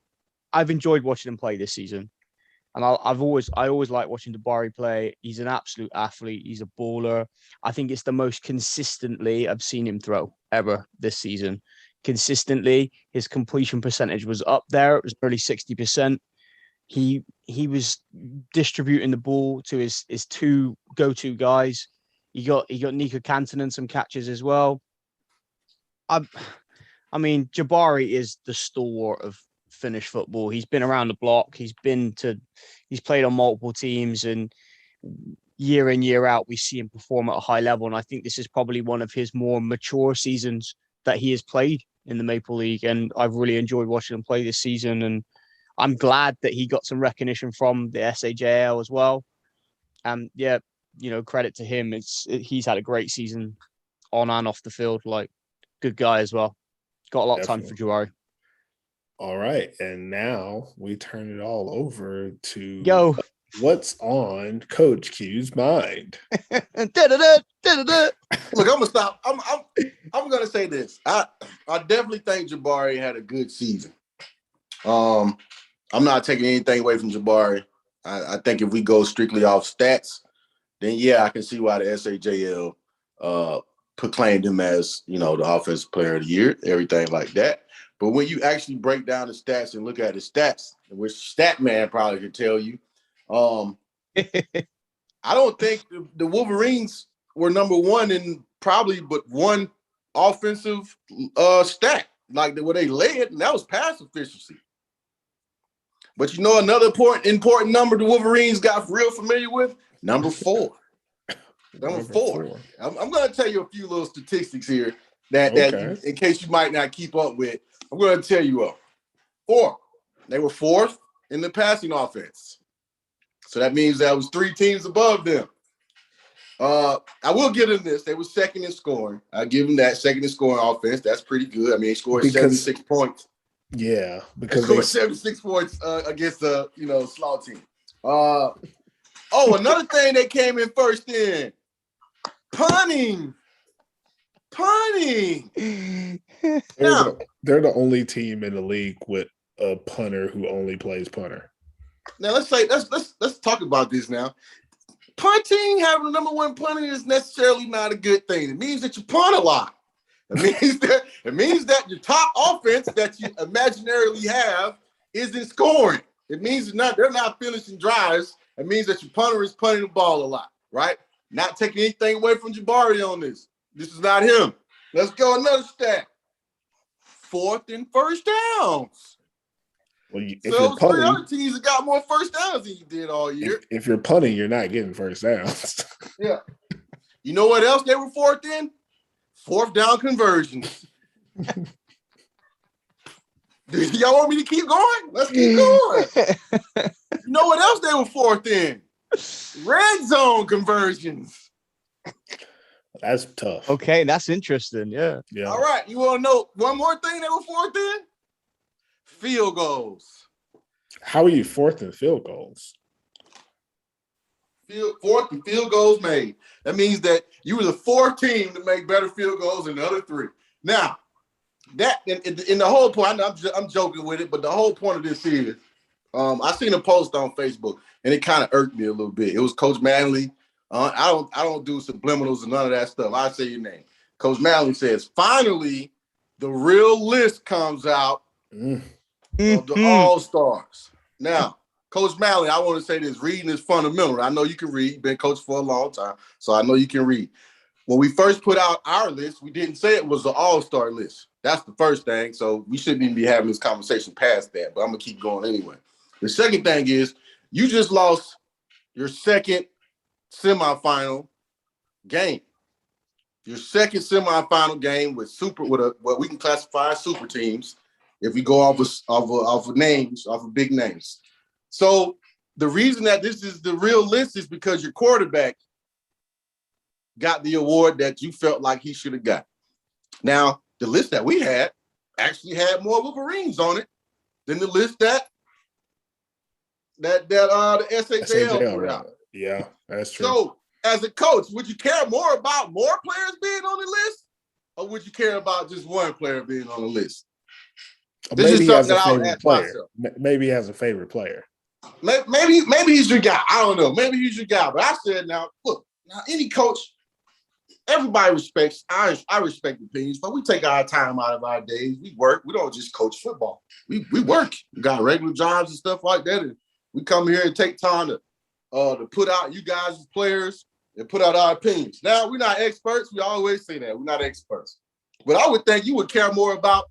Speaker 4: I've enjoyed watching him play this season. And I always like watching Jabari play. He's an absolute athlete. He's a baller. I think it's the most consistently I've seen him throw ever this season. Consistently, his completion percentage was up there. It was nearly 60%. He was distributing the ball to his two go-to guys. He got Nico Kantanen some catches as well. I mean, Jabari is the stalwart of Finnish football. He's been around the block. He's played on multiple teams, and year in, year out, we see him perform at a high level. And I think this is probably one of his more mature seasons that he has played in the Maple League. And I've really enjoyed watching him play this season. And I'm glad that he got some recognition from the SAJL as well. Credit to him. He's had a great season on and off the field. Like, good guy as well. Got a lot of time for Jabari.
Speaker 2: All right, and now we turn it all over to what's on Coach Q's mind.
Speaker 3: Look, I'm gonna stop. I'm gonna say this. I definitely think Jabari had a good season. I'm not taking anything away from Jabari. I think if we go strictly off stats, then I can see why the SAJL proclaimed him as, the offensive player of the year, everything like that. But when you actually break down the stats and look at the stats, which Statman probably could tell you, I don't think the Wolverines were number one in probably but one offensive stat, like where they led, and that was pass efficiency. But another important number the Wolverines got real familiar with? Number 4. Number four. I'm going to tell you a few little statistics here that in case you might not keep up with. I'm going to tell you 4. They were 4th in the passing offense. So that means that was 3 teams above them. I will give them this. They were 2nd in scoring. I'll give them that, 2nd in scoring offense. That's pretty good. I mean, they scored 76 points.
Speaker 2: Yeah, because
Speaker 3: they scored 76 points against a slow team. Another thing that came in first in punting.
Speaker 2: They're the only team in the league with a punter who only plays punter.
Speaker 3: Now let's talk about this now. Punting, having the number one punter is necessarily not a good thing. It means that you punt a lot. It means that your top offense that you imaginarily have isn't scoring. It means they're not finishing drives. It means that your punter is punting the ball a lot, right? Not taking anything away from Jabari on this. This is not him. Let's go another stat. 4th and first downs.
Speaker 2: Well, if
Speaker 3: so
Speaker 2: you're punting,
Speaker 3: other teams have got more first downs than you did all year.
Speaker 2: If you're punting, you're not getting first downs.
Speaker 3: Yeah. You know what else they were 4th in? 4th down conversions. Y'all want me to keep going? Let's keep going. You know what else they were 4th in? Red zone conversions.
Speaker 2: That's tough.
Speaker 4: Okay, that's interesting. Yeah.
Speaker 3: All right. You want to know one more thing they were 4th in? Field goals.
Speaker 2: How are you 4th in field goals?
Speaker 3: 4th in field goals made. That means that you were the 4th team to make better field goals than the other 3. Now, that in the whole point, I'm joking with it, but the whole point of this is, I seen a post on Facebook and it kind of irked me a little bit. It was Coach Manley. I don't do subliminals and none of that stuff. I say your name. Coach Manley says, finally, the real list comes out of the All-Stars. Now, Coach Manley, I want to say this. Reading is fundamental. I know you can read. You've been coached for a long time, so I know you can read. When we first put out our list, we didn't say it was the All-Star list. That's the first thing, so we shouldn't even be having this conversation past that, but I'm going to keep going anyway. The second thing is you just lost your second semifinal game. Your second semifinal game with what we can classify as super teams if we go off of names, off of big names. So the reason that this is the real list is because your quarterback got the award that you felt like he should have got. Now, the list that we had actually had more Wolverines on it than the list that the SHL put out.
Speaker 2: Yeah, that's true.
Speaker 3: So, as a coach, would you care more about more players being on the list, or would you care about just one player being on the list?
Speaker 2: Maybe he has a favorite player. Maybe he has a favorite player.
Speaker 3: Maybe he's your guy. I don't know. Maybe he's your guy. But I said, now, look, any coach, everybody respects. I respect opinions, but we take our time out of our days. We work. We don't just coach football. We work. We got regular jobs and stuff like that. And we come here and take time to put out you guys as players and put out our opinions. Now, we're not experts. We always say that. We're not experts. But I would think you would care more about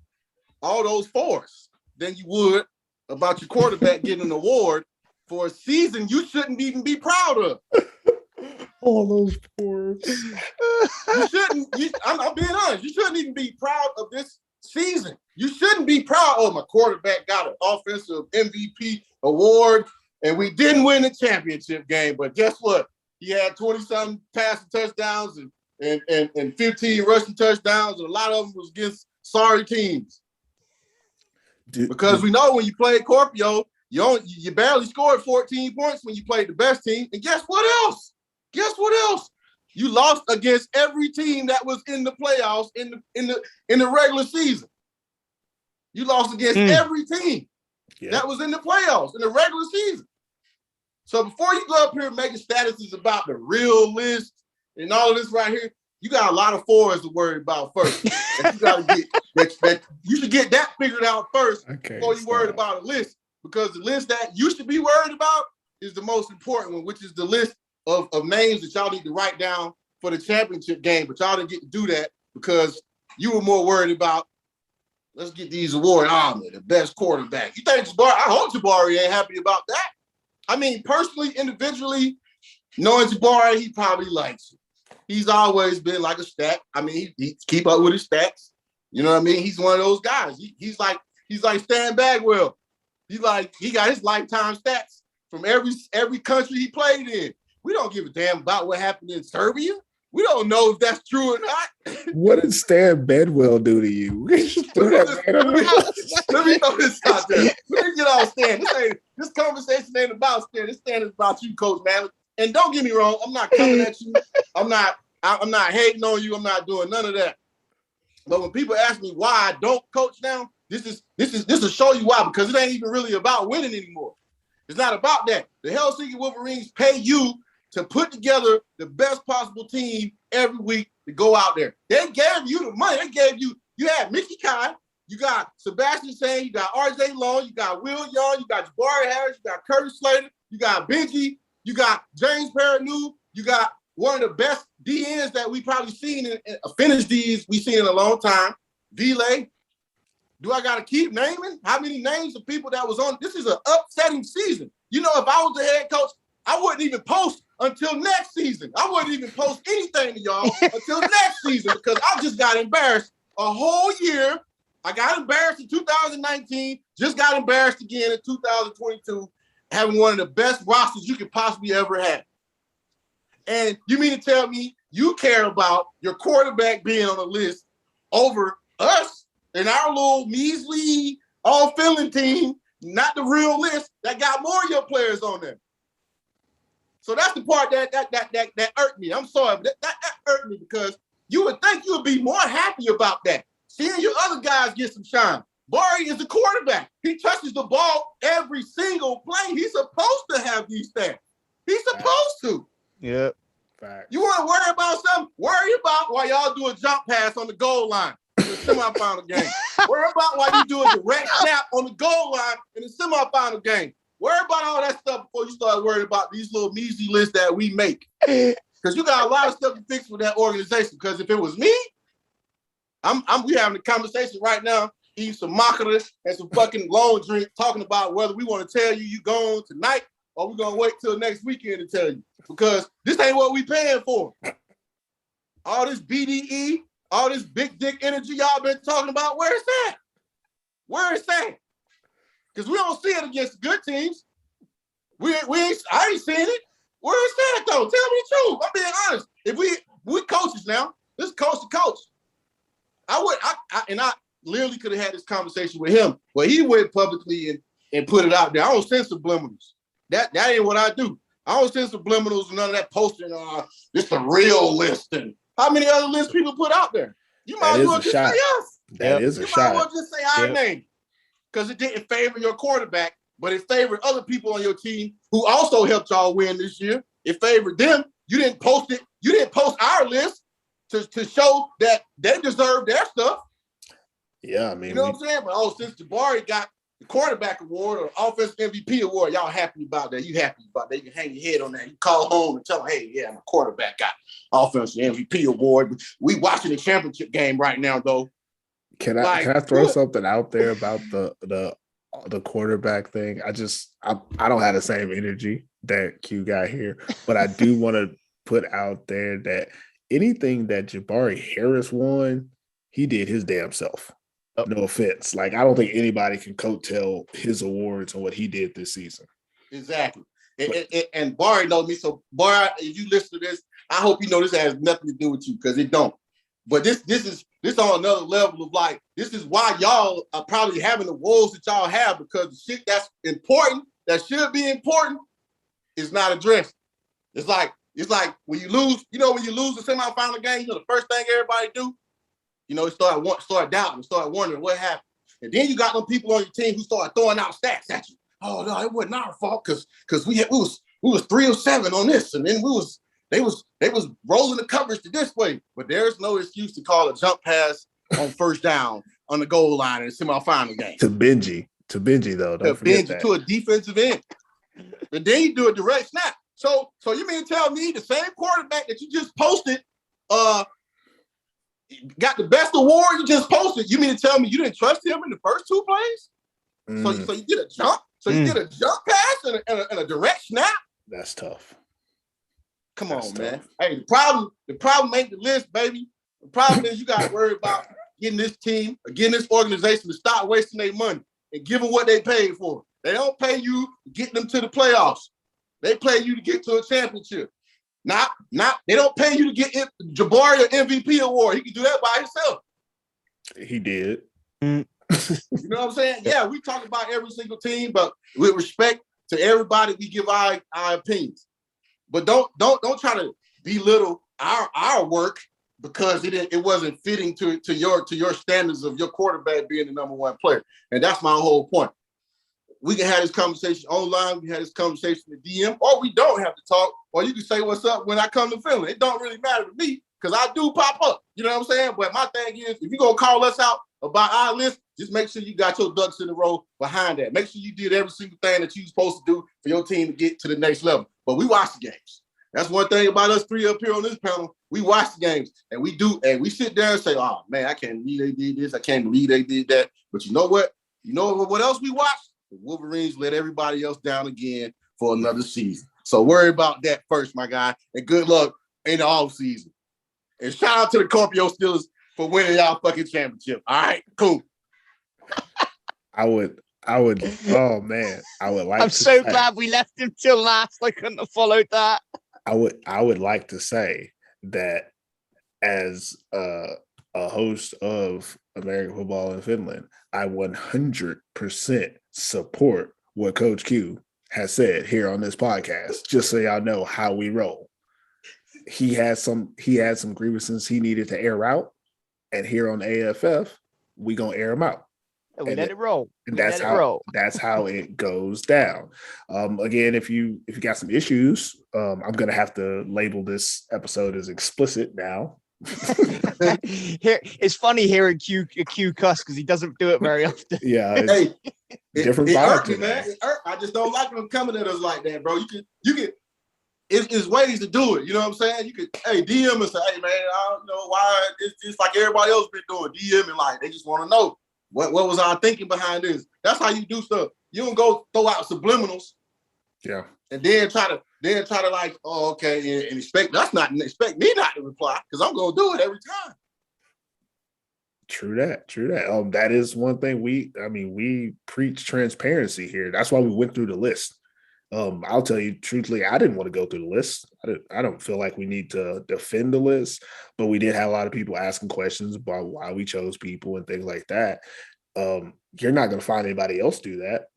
Speaker 3: all those 4s than you would about your quarterback getting an award for a season you shouldn't even be proud of.
Speaker 2: All those 4s.
Speaker 3: You shouldn't. I'm being honest. You shouldn't even be proud of this season. You shouldn't be proud. Oh, my quarterback got an offensive MVP award, and we didn't win the championship game. But guess what? He had 20-something passing touchdowns and 15 rushing touchdowns, and a lot of them was against sorry teams. Because we know when you played Corpio, you barely scored 14 points when you played the best team. And guess what else? You lost against every team that was in the playoffs in the regular season. You lost against every team that was in the playoffs in the regular season. So before you go up here making statuses about the real list and all of this right here, you got a lot of 4s to worry about first. That you got to get you should get that figured out first before you worried about a list. Because the list that you should be worried about is the most important one, which is the list of names that y'all need to write down for the championship game. But y'all didn't get to do that because you were more worried about, let's get these awards. Man, the best quarterback. You think Jabari? I hope Jabari ain't happy about that. I mean, personally, individually, knowing Jabari, he probably likes it. He's always been like a stat. I mean, he keep up with his stats. You know what I mean? He's one of those guys. He's like Stan Bagwell. He got his lifetime stats from every country he played in. We don't give a damn about what happened in Serbia. We don't know if that's true or not.
Speaker 2: What did Stan Bedwell do to you?
Speaker 3: Let me throw this out there. Let me get off Stan. This conversation ain't about Stan. This Stan is about you, Coach Mallett. And don't get me wrong, I'm not coming at you. I'm not hating on you. I'm not doing none of that. But when people ask me why I don't coach now, this will show you why, because it ain't even really about winning anymore. It's not about that. The Helsinki Wolverines pay you to put together the best possible team every week to go out there. They gave you the money. They gave you had Mickey Kai, you got Sebastian Sane, you got RJ Long, you got Will Young, you got Jabari Harris, you got Curtis Slater, you got Benji, you got James Perrineau, you got one of the best DNs that we probably seen in finished Ds we've seen in a long time, Vile. Do I got to keep naming? How many names of people that was on? This is an upsetting season. You know, if I was the head coach, I wouldn't even post until next season. I wouldn't even post anything to y'all until next season, because I just got embarrassed a whole year. I got embarrassed in 2019, just got embarrassed again in 2022, having one of the best rosters you could possibly ever have. And you mean to tell me you care about your quarterback being on the list over us and our little measly all-Finland team, not the real list, that got more of your players on there? So that's the part that irked me. I'm sorry, but that irked me, because you would think you would be more happy about that. Seeing your other guys get some shine. Barry is the quarterback. He touches the ball every single play. He's supposed to have these stats. He's supposed to.
Speaker 4: Yep.
Speaker 2: Fact.
Speaker 3: You want to worry about something? Worry about why y'all do a jump pass on the goal line in the semifinal game. Worry about why you do a direct snap on the goal line in the semifinal game. Worry about all that stuff before you start worrying about these little measly lists that we make. Because you got a lot of stuff to fix with that organization. Because if it was me, we having a conversation right now, eating some macros and some fucking long drink, talking about whether we want to tell you going tonight or we're going to wait till next weekend to tell you. Because this ain't what we paying for. All this BDE, all this big dick energy y'all been talking about, where is that? Where is that? Because we don't see it against good teams. I ain't seen it. Where is that though? Tell me the truth. I'm being honest. If we coaches now, this is coach to coach. I literally could have had this conversation with him, but he went publicly and put it out there. I don't send subliminals. That ain't what I do. I don't send subliminals and none of that posting. This the real list. And how many other lists people put out there? You might as well just say us.
Speaker 2: That is a shot.
Speaker 3: You might as well just say our name. Because it didn't favor your quarterback, but it favored other people on your team who also helped y'all win this year. It favored them. You didn't post it. You didn't post our list to show that they deserve their stuff.
Speaker 2: Yeah, I mean,
Speaker 3: you know what I'm saying? But since Jabari got the quarterback award or offensive MVP award, y'all happy about that. You happy about that. You can hang your head on that. You call home and tell them, hey, yeah, my quarterback got offensive MVP award. We watching the championship game right now, though.
Speaker 2: Can I throw something out there about the quarterback thing? I don't have the same energy that Q got here, but I do want to put out there that anything that Jabari Harris won, he did his damn self. No offense. Like, I don't think anybody can coattail his awards on what he did this season.
Speaker 3: Exactly. And Barry knows me. So, Barry, if you listen to this, I hope you know this has nothing to do with you, because it don't. But this is on another level of, like, this is why y'all are probably having the woes that y'all have, because the shit that's important, that should be important, is not addressed. It's like when you lose, when you lose the semifinal game, the first thing everybody do, start doubting, start wondering what happened. And then you got them people on your team who start throwing out stats at you. Oh no, it wasn't our fault because we was 3 of 7 on this, and then they was rolling the coverage to this way. But there's no excuse to call a jump pass on first down on the goal line in a semifinal game.
Speaker 2: To Benji though, don't forget that.
Speaker 3: To a defensive end. And then you do a direct snap. So you mean to tell me the same quarterback that you just posted got the best award you just posted? You mean to tell me you didn't trust him in the first 2 plays? So you did a jump? So you did a jump pass and a direct snap?
Speaker 2: That's tough.
Speaker 3: Come on, man. Hey, the problem ain't the list, baby. The problem is you got to worry about getting this team or getting this organization to stop wasting their money and give them what they paid for. They don't pay you to get them to the playoffs. They pay you to get to a championship. Not they don't pay you to get Jabari an MVP award. He can do that by himself.
Speaker 2: He did.
Speaker 3: You know what I'm saying? Yeah, we talk about every single team, but with respect, to everybody, we give our opinions. But don't try to belittle our work because it wasn't fitting to your standards of your quarterback being the number one player. And that's my whole point. We can have this conversation online, we have this conversation in the DM, or we don't have to talk, or you can say what's up when I come to Finland. It don't really matter to me because I do pop up. You know what I'm saying? But my thing is, if you're going to call us out about our list, just make sure you got your ducks in a row behind that. Make sure you did every single thing that you're supposed to do for your team to get to the next level. But we watch the games. That's one thing about us three up here on this panel. We watch the games, and we sit there and say, oh, man, I can't believe they did this. I can't believe they did that. But you know what? You know what else we watch? The Wolverines let everybody else down again for another season. So worry about that first, my guy, and good luck in the offseason. And shout out to the Scorpio Steelers for winning y'all fucking championship. All right, cool.
Speaker 2: I would, oh man, I would like
Speaker 4: I'm so glad we left him till last. I couldn't have followed that.
Speaker 2: I would like to say that as a host of American Football in Finland, I 100% support what Coach Q has said here on this podcast, just so y'all know how we roll. He had some grievances he needed to air out, and here on the AFF, we gonna air them out.
Speaker 4: We let it roll.
Speaker 2: And that's how it goes down. Again, if you got some issues, I'm gonna have to label this episode as explicit now.
Speaker 4: Here, it's funny hearing Q cuss because he doesn't do it very often.
Speaker 2: Yeah,
Speaker 3: hey,
Speaker 2: different
Speaker 3: vibe, man. I just don't like them coming at us like that, bro. You can. It's ways to do it. You know what I'm saying? You could, DM and say, hey, man, I don't know why it's just like everybody else been doing. DM and like they just want to know what was our thinking behind this. That's how you do stuff. You don't go throw out subliminals.
Speaker 2: Yeah.
Speaker 3: And then try to like, oh, okay, and expect me not to reply because I'm gonna do it every time.
Speaker 2: True that. That is one thing we preach transparency here. That's why we went through the list. I'll tell you truthfully, I didn't want to go through the list. I don't feel like we need to defend the list, but we did have a lot of people asking questions about why we chose people and things like that. You're not going to find anybody else do that.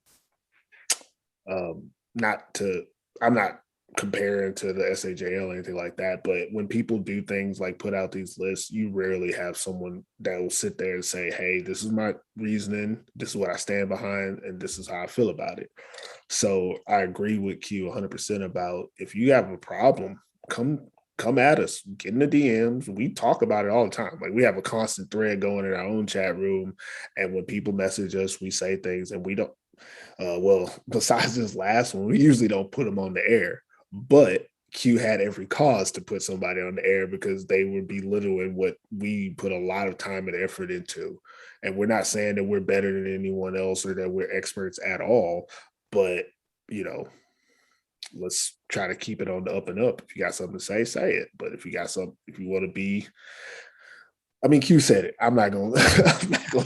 Speaker 2: I'm not comparing to the SAJL or anything like that, but when people do things like put out these lists, you rarely have someone that will sit there and say, hey, this is my reasoning, this is what I stand behind, and this is how I feel about it. So I agree with Q 100% about if you have a problem, come at us, get in the DMs. We talk about it all the time. Like we have a constant thread going in our own chat room, and when people message us, we say things, and we don't. Besides this last one, we usually don't put them on the air. But Q had every cause to put somebody on the air because they were belittling what we put a lot of time and effort into. And we're not saying that we're better than anyone else or that we're experts at all, but let's try to keep it on the up and up. If you got something to say it. But if you want to be, Q said it. I'm not gonna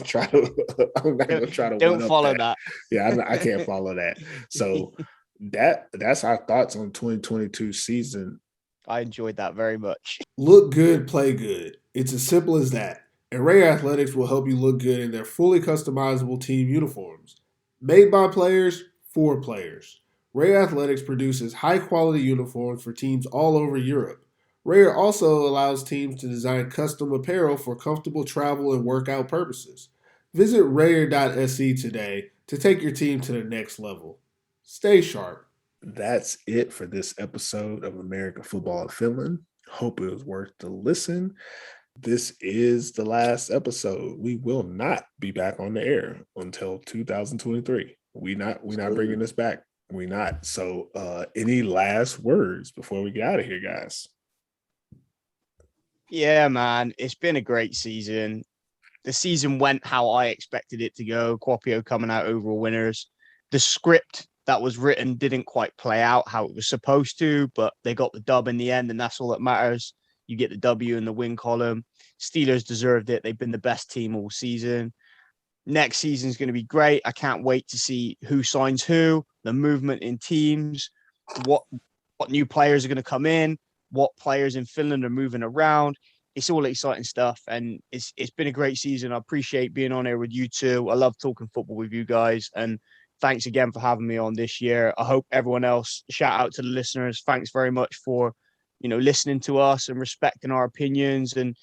Speaker 2: try to
Speaker 4: don't follow that.
Speaker 2: Yeah, I can't follow that. So that's our thoughts on 2022 season.
Speaker 4: I enjoyed that very much.
Speaker 5: Look good, play good. It's as simple as that. And Ray Athletics will help you look good in their fully customizable team uniforms. Made by players, for players. Ray Athletics produces high-quality uniforms for teams all over Europe. Ray also allows teams to design custom apparel for comfortable travel and workout purposes. Visit Rayer.se today to take your team to the next level. Stay sharp.
Speaker 2: That's it for this episode of American Football in Finland. Hope it was worth the listen. This is the last episode. We will not be back on the air until 2023. We're not bringing this back. We're not. So any last words before we get out of here, guys?
Speaker 4: Yeah, man. It's been a great season. The season went how I expected it to go. Kuopio coming out overall winners. The script that was written didn't quite play out how it was supposed to, but they got the dub in the end, and that's all that matters. You get the W in the win column. Steelers deserved it. They've been the best team all season. Next season is going to be great. I can't wait to see who signs who, the movement in teams, what new players are going to come in, what players in Finland are moving around. It's all exciting stuff, and it's been a great season. I appreciate being on here with you two. I love talking football with you guys, and thanks again for having me on this year. I hope everyone else, shout out to the listeners. Thanks very much for, listening to us and respecting our opinions and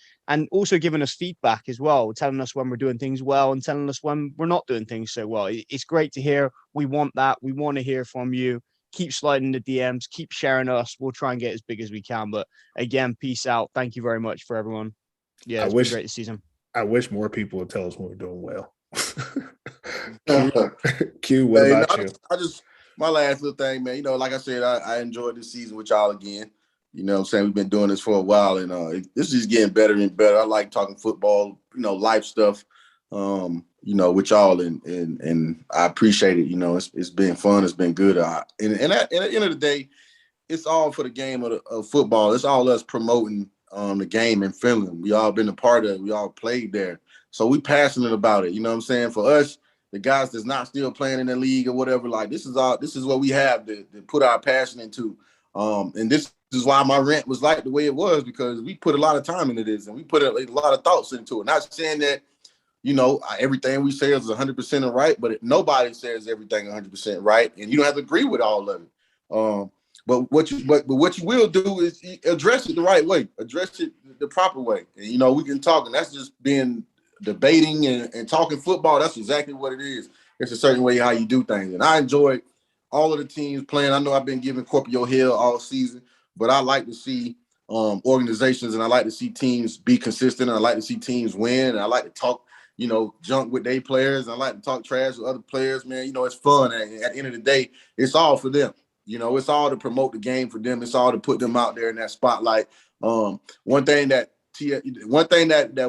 Speaker 4: also giving us feedback as well, telling us when we're doing things well and telling us when we're not doing things so well. It's great to hear. We want that. We want to hear from you. Keep sliding the DMs, keep sharing us. We'll try and get as big as we can. But again, peace out. Thank you very much for everyone. Yeah, it's been great this season.
Speaker 2: I wish more people would tell us when we're doing well.
Speaker 3: Q,
Speaker 2: what about you?
Speaker 3: My last little thing, man, like I said, I enjoyed this season with y'all again. You know what I'm saying? We've been doing this for a while, and this is getting better and better. I like talking football, life stuff, with y'all, and I appreciate it. It's been fun. It's been good. And at the end of the day, it's all for the game of football. It's all us promoting the game in Finland. We all been a part of it. We all played there. So we passionate about it. You know what I'm saying? For us, the guys that's not still playing in the league or whatever, like this is what we have to put our passion into. And this is why my rant was like the way it was, because we put a lot of time into this and we put a lot of thoughts into it. Not saying that, everything we say is 100% right, but nobody says everything 100% right. And you don't have to agree with all of it. But what you will do is address it the right way, address it the proper way. And, we can talk, and that's just being debating and talking football. That's exactly what it is. It's a certain way how you do things. And I enjoyed all of the teams playing. I know I've been giving Scorpio hell all season, but I like to see organizations, and I like to see teams be consistent, and I like to see teams win, and I like to talk, junk with their players. I like to talk trash with other players, man. It's fun. And at the end of the day, it's all for them. It's all to promote the game for them. It's all to put them out there in that spotlight. One thing that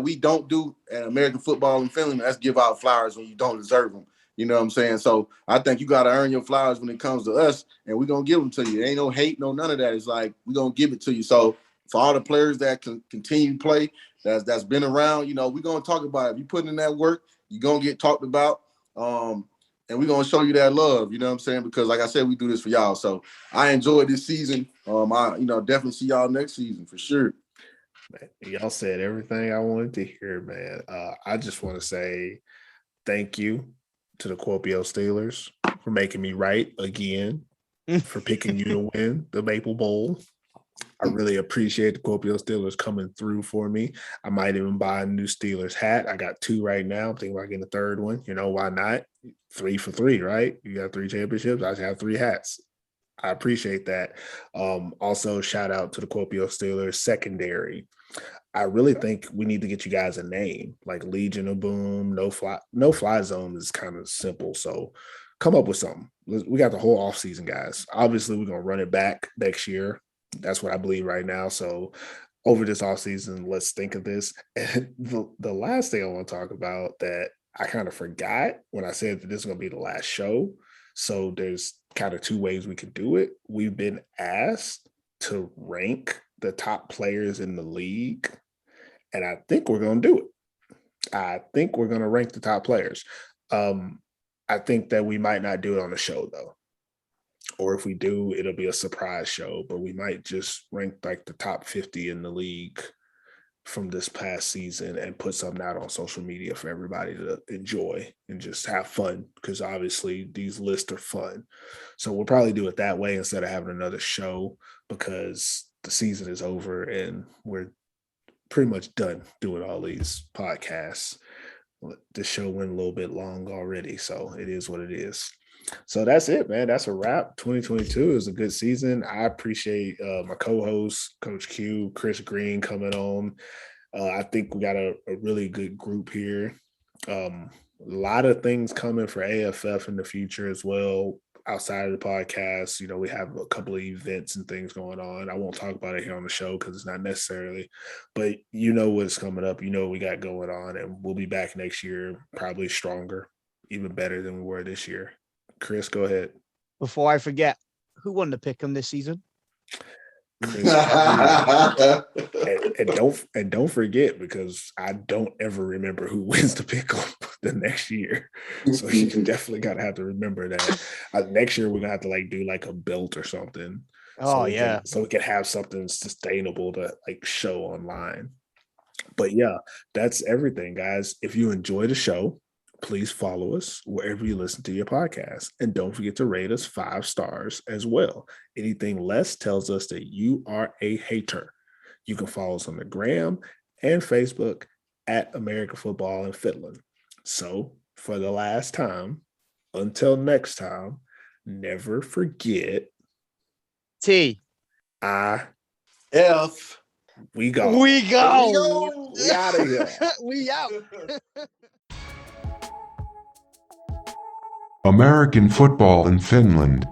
Speaker 3: we don't do at American football in Finland, that's give out flowers when you don't deserve them. You know what I'm saying? So I think you got to earn your flowers when it comes to us, and we're going to give them to you. Ain't no hate, no none of that. It's like we're going to give it to you. So for all the players that can continue to play, that's been around, we're going to talk about it. If you put in that work, you're going to get talked about. And we're going to show you that love, you know what I'm saying? Because like I said, we do this for y'all. So I enjoyed this season. I definitely see y'all next season for sure.
Speaker 2: Man, y'all said everything I wanted to hear, man. I just want to say thank you to the Scorpio Steelers for making me right again, for picking you to win the Maple Bowl. I really appreciate the Scorpio Steelers coming through for me. I might even buy a new Steelers hat. I got 2 right now. I'm thinking about getting a 3rd one. Why not? 3 for 3, right? You got 3 championships. I just have 3 hats. I appreciate that. Also, shout out to the Scorpio Steelers secondary. I really think we need to get you guys a name, like Legion of Boom. No fly zone is kind of simple. So come up with something. We got the whole offseason, guys. Obviously, we're going to run it back next year. That's what I believe right now. So over this offseason, let's think of this. And the last thing I want to talk about that I kind of forgot when I said that this is going to be the last show. So there's kind of 2 ways we could do it. We've been asked to rank the top players in the league, and I think we're going to do it. I think we're going to rank the top players. I think that we might not do it on the show, though. Or if we do, it'll be a surprise show, but we might just rank like the top 50 in the league from this past season and put something out on social media for everybody to enjoy and just have fun, because obviously these lists are fun. So we'll probably do it that way instead of having another show, because the season is over and we're pretty much done doing all these podcasts. The show went a little bit long already, so it is what it is. So that's it, man. That's a wrap. 2022 is a good season. I appreciate my co-host, Coach Q, Chris Green, coming on. I think we got a really good group here. A lot of things coming for AFF in the future as well, outside of the podcast. We have a couple of events and things going on. I won't talk about it here on the show because it's not necessarily, but what's coming up. What we got going on, and we'll be back next year, probably stronger, even better than we were this year. Chris, go ahead.
Speaker 4: Before I forget, who won the pick 'em this season?
Speaker 2: Chris, and don't forget, because I don't ever remember who wins the pick 'em the next year. So you definitely gotta have to remember that. Next year we're gonna have to do a belt or something.
Speaker 4: Oh, yeah.
Speaker 2: So we can have something sustainable to show online. But yeah, that's everything, guys. If you enjoy the show, please follow us wherever you listen to your podcast. And don't forget to rate us 5 stars as well. Anything less tells us that you are a hater. You can follow us on the gram and Facebook at American Football in Finland. So for the last time, until next time, never forget
Speaker 4: T.
Speaker 2: I
Speaker 3: F.
Speaker 2: we go.
Speaker 4: We go.
Speaker 2: We out of here.
Speaker 4: We out.
Speaker 1: American football in Finland.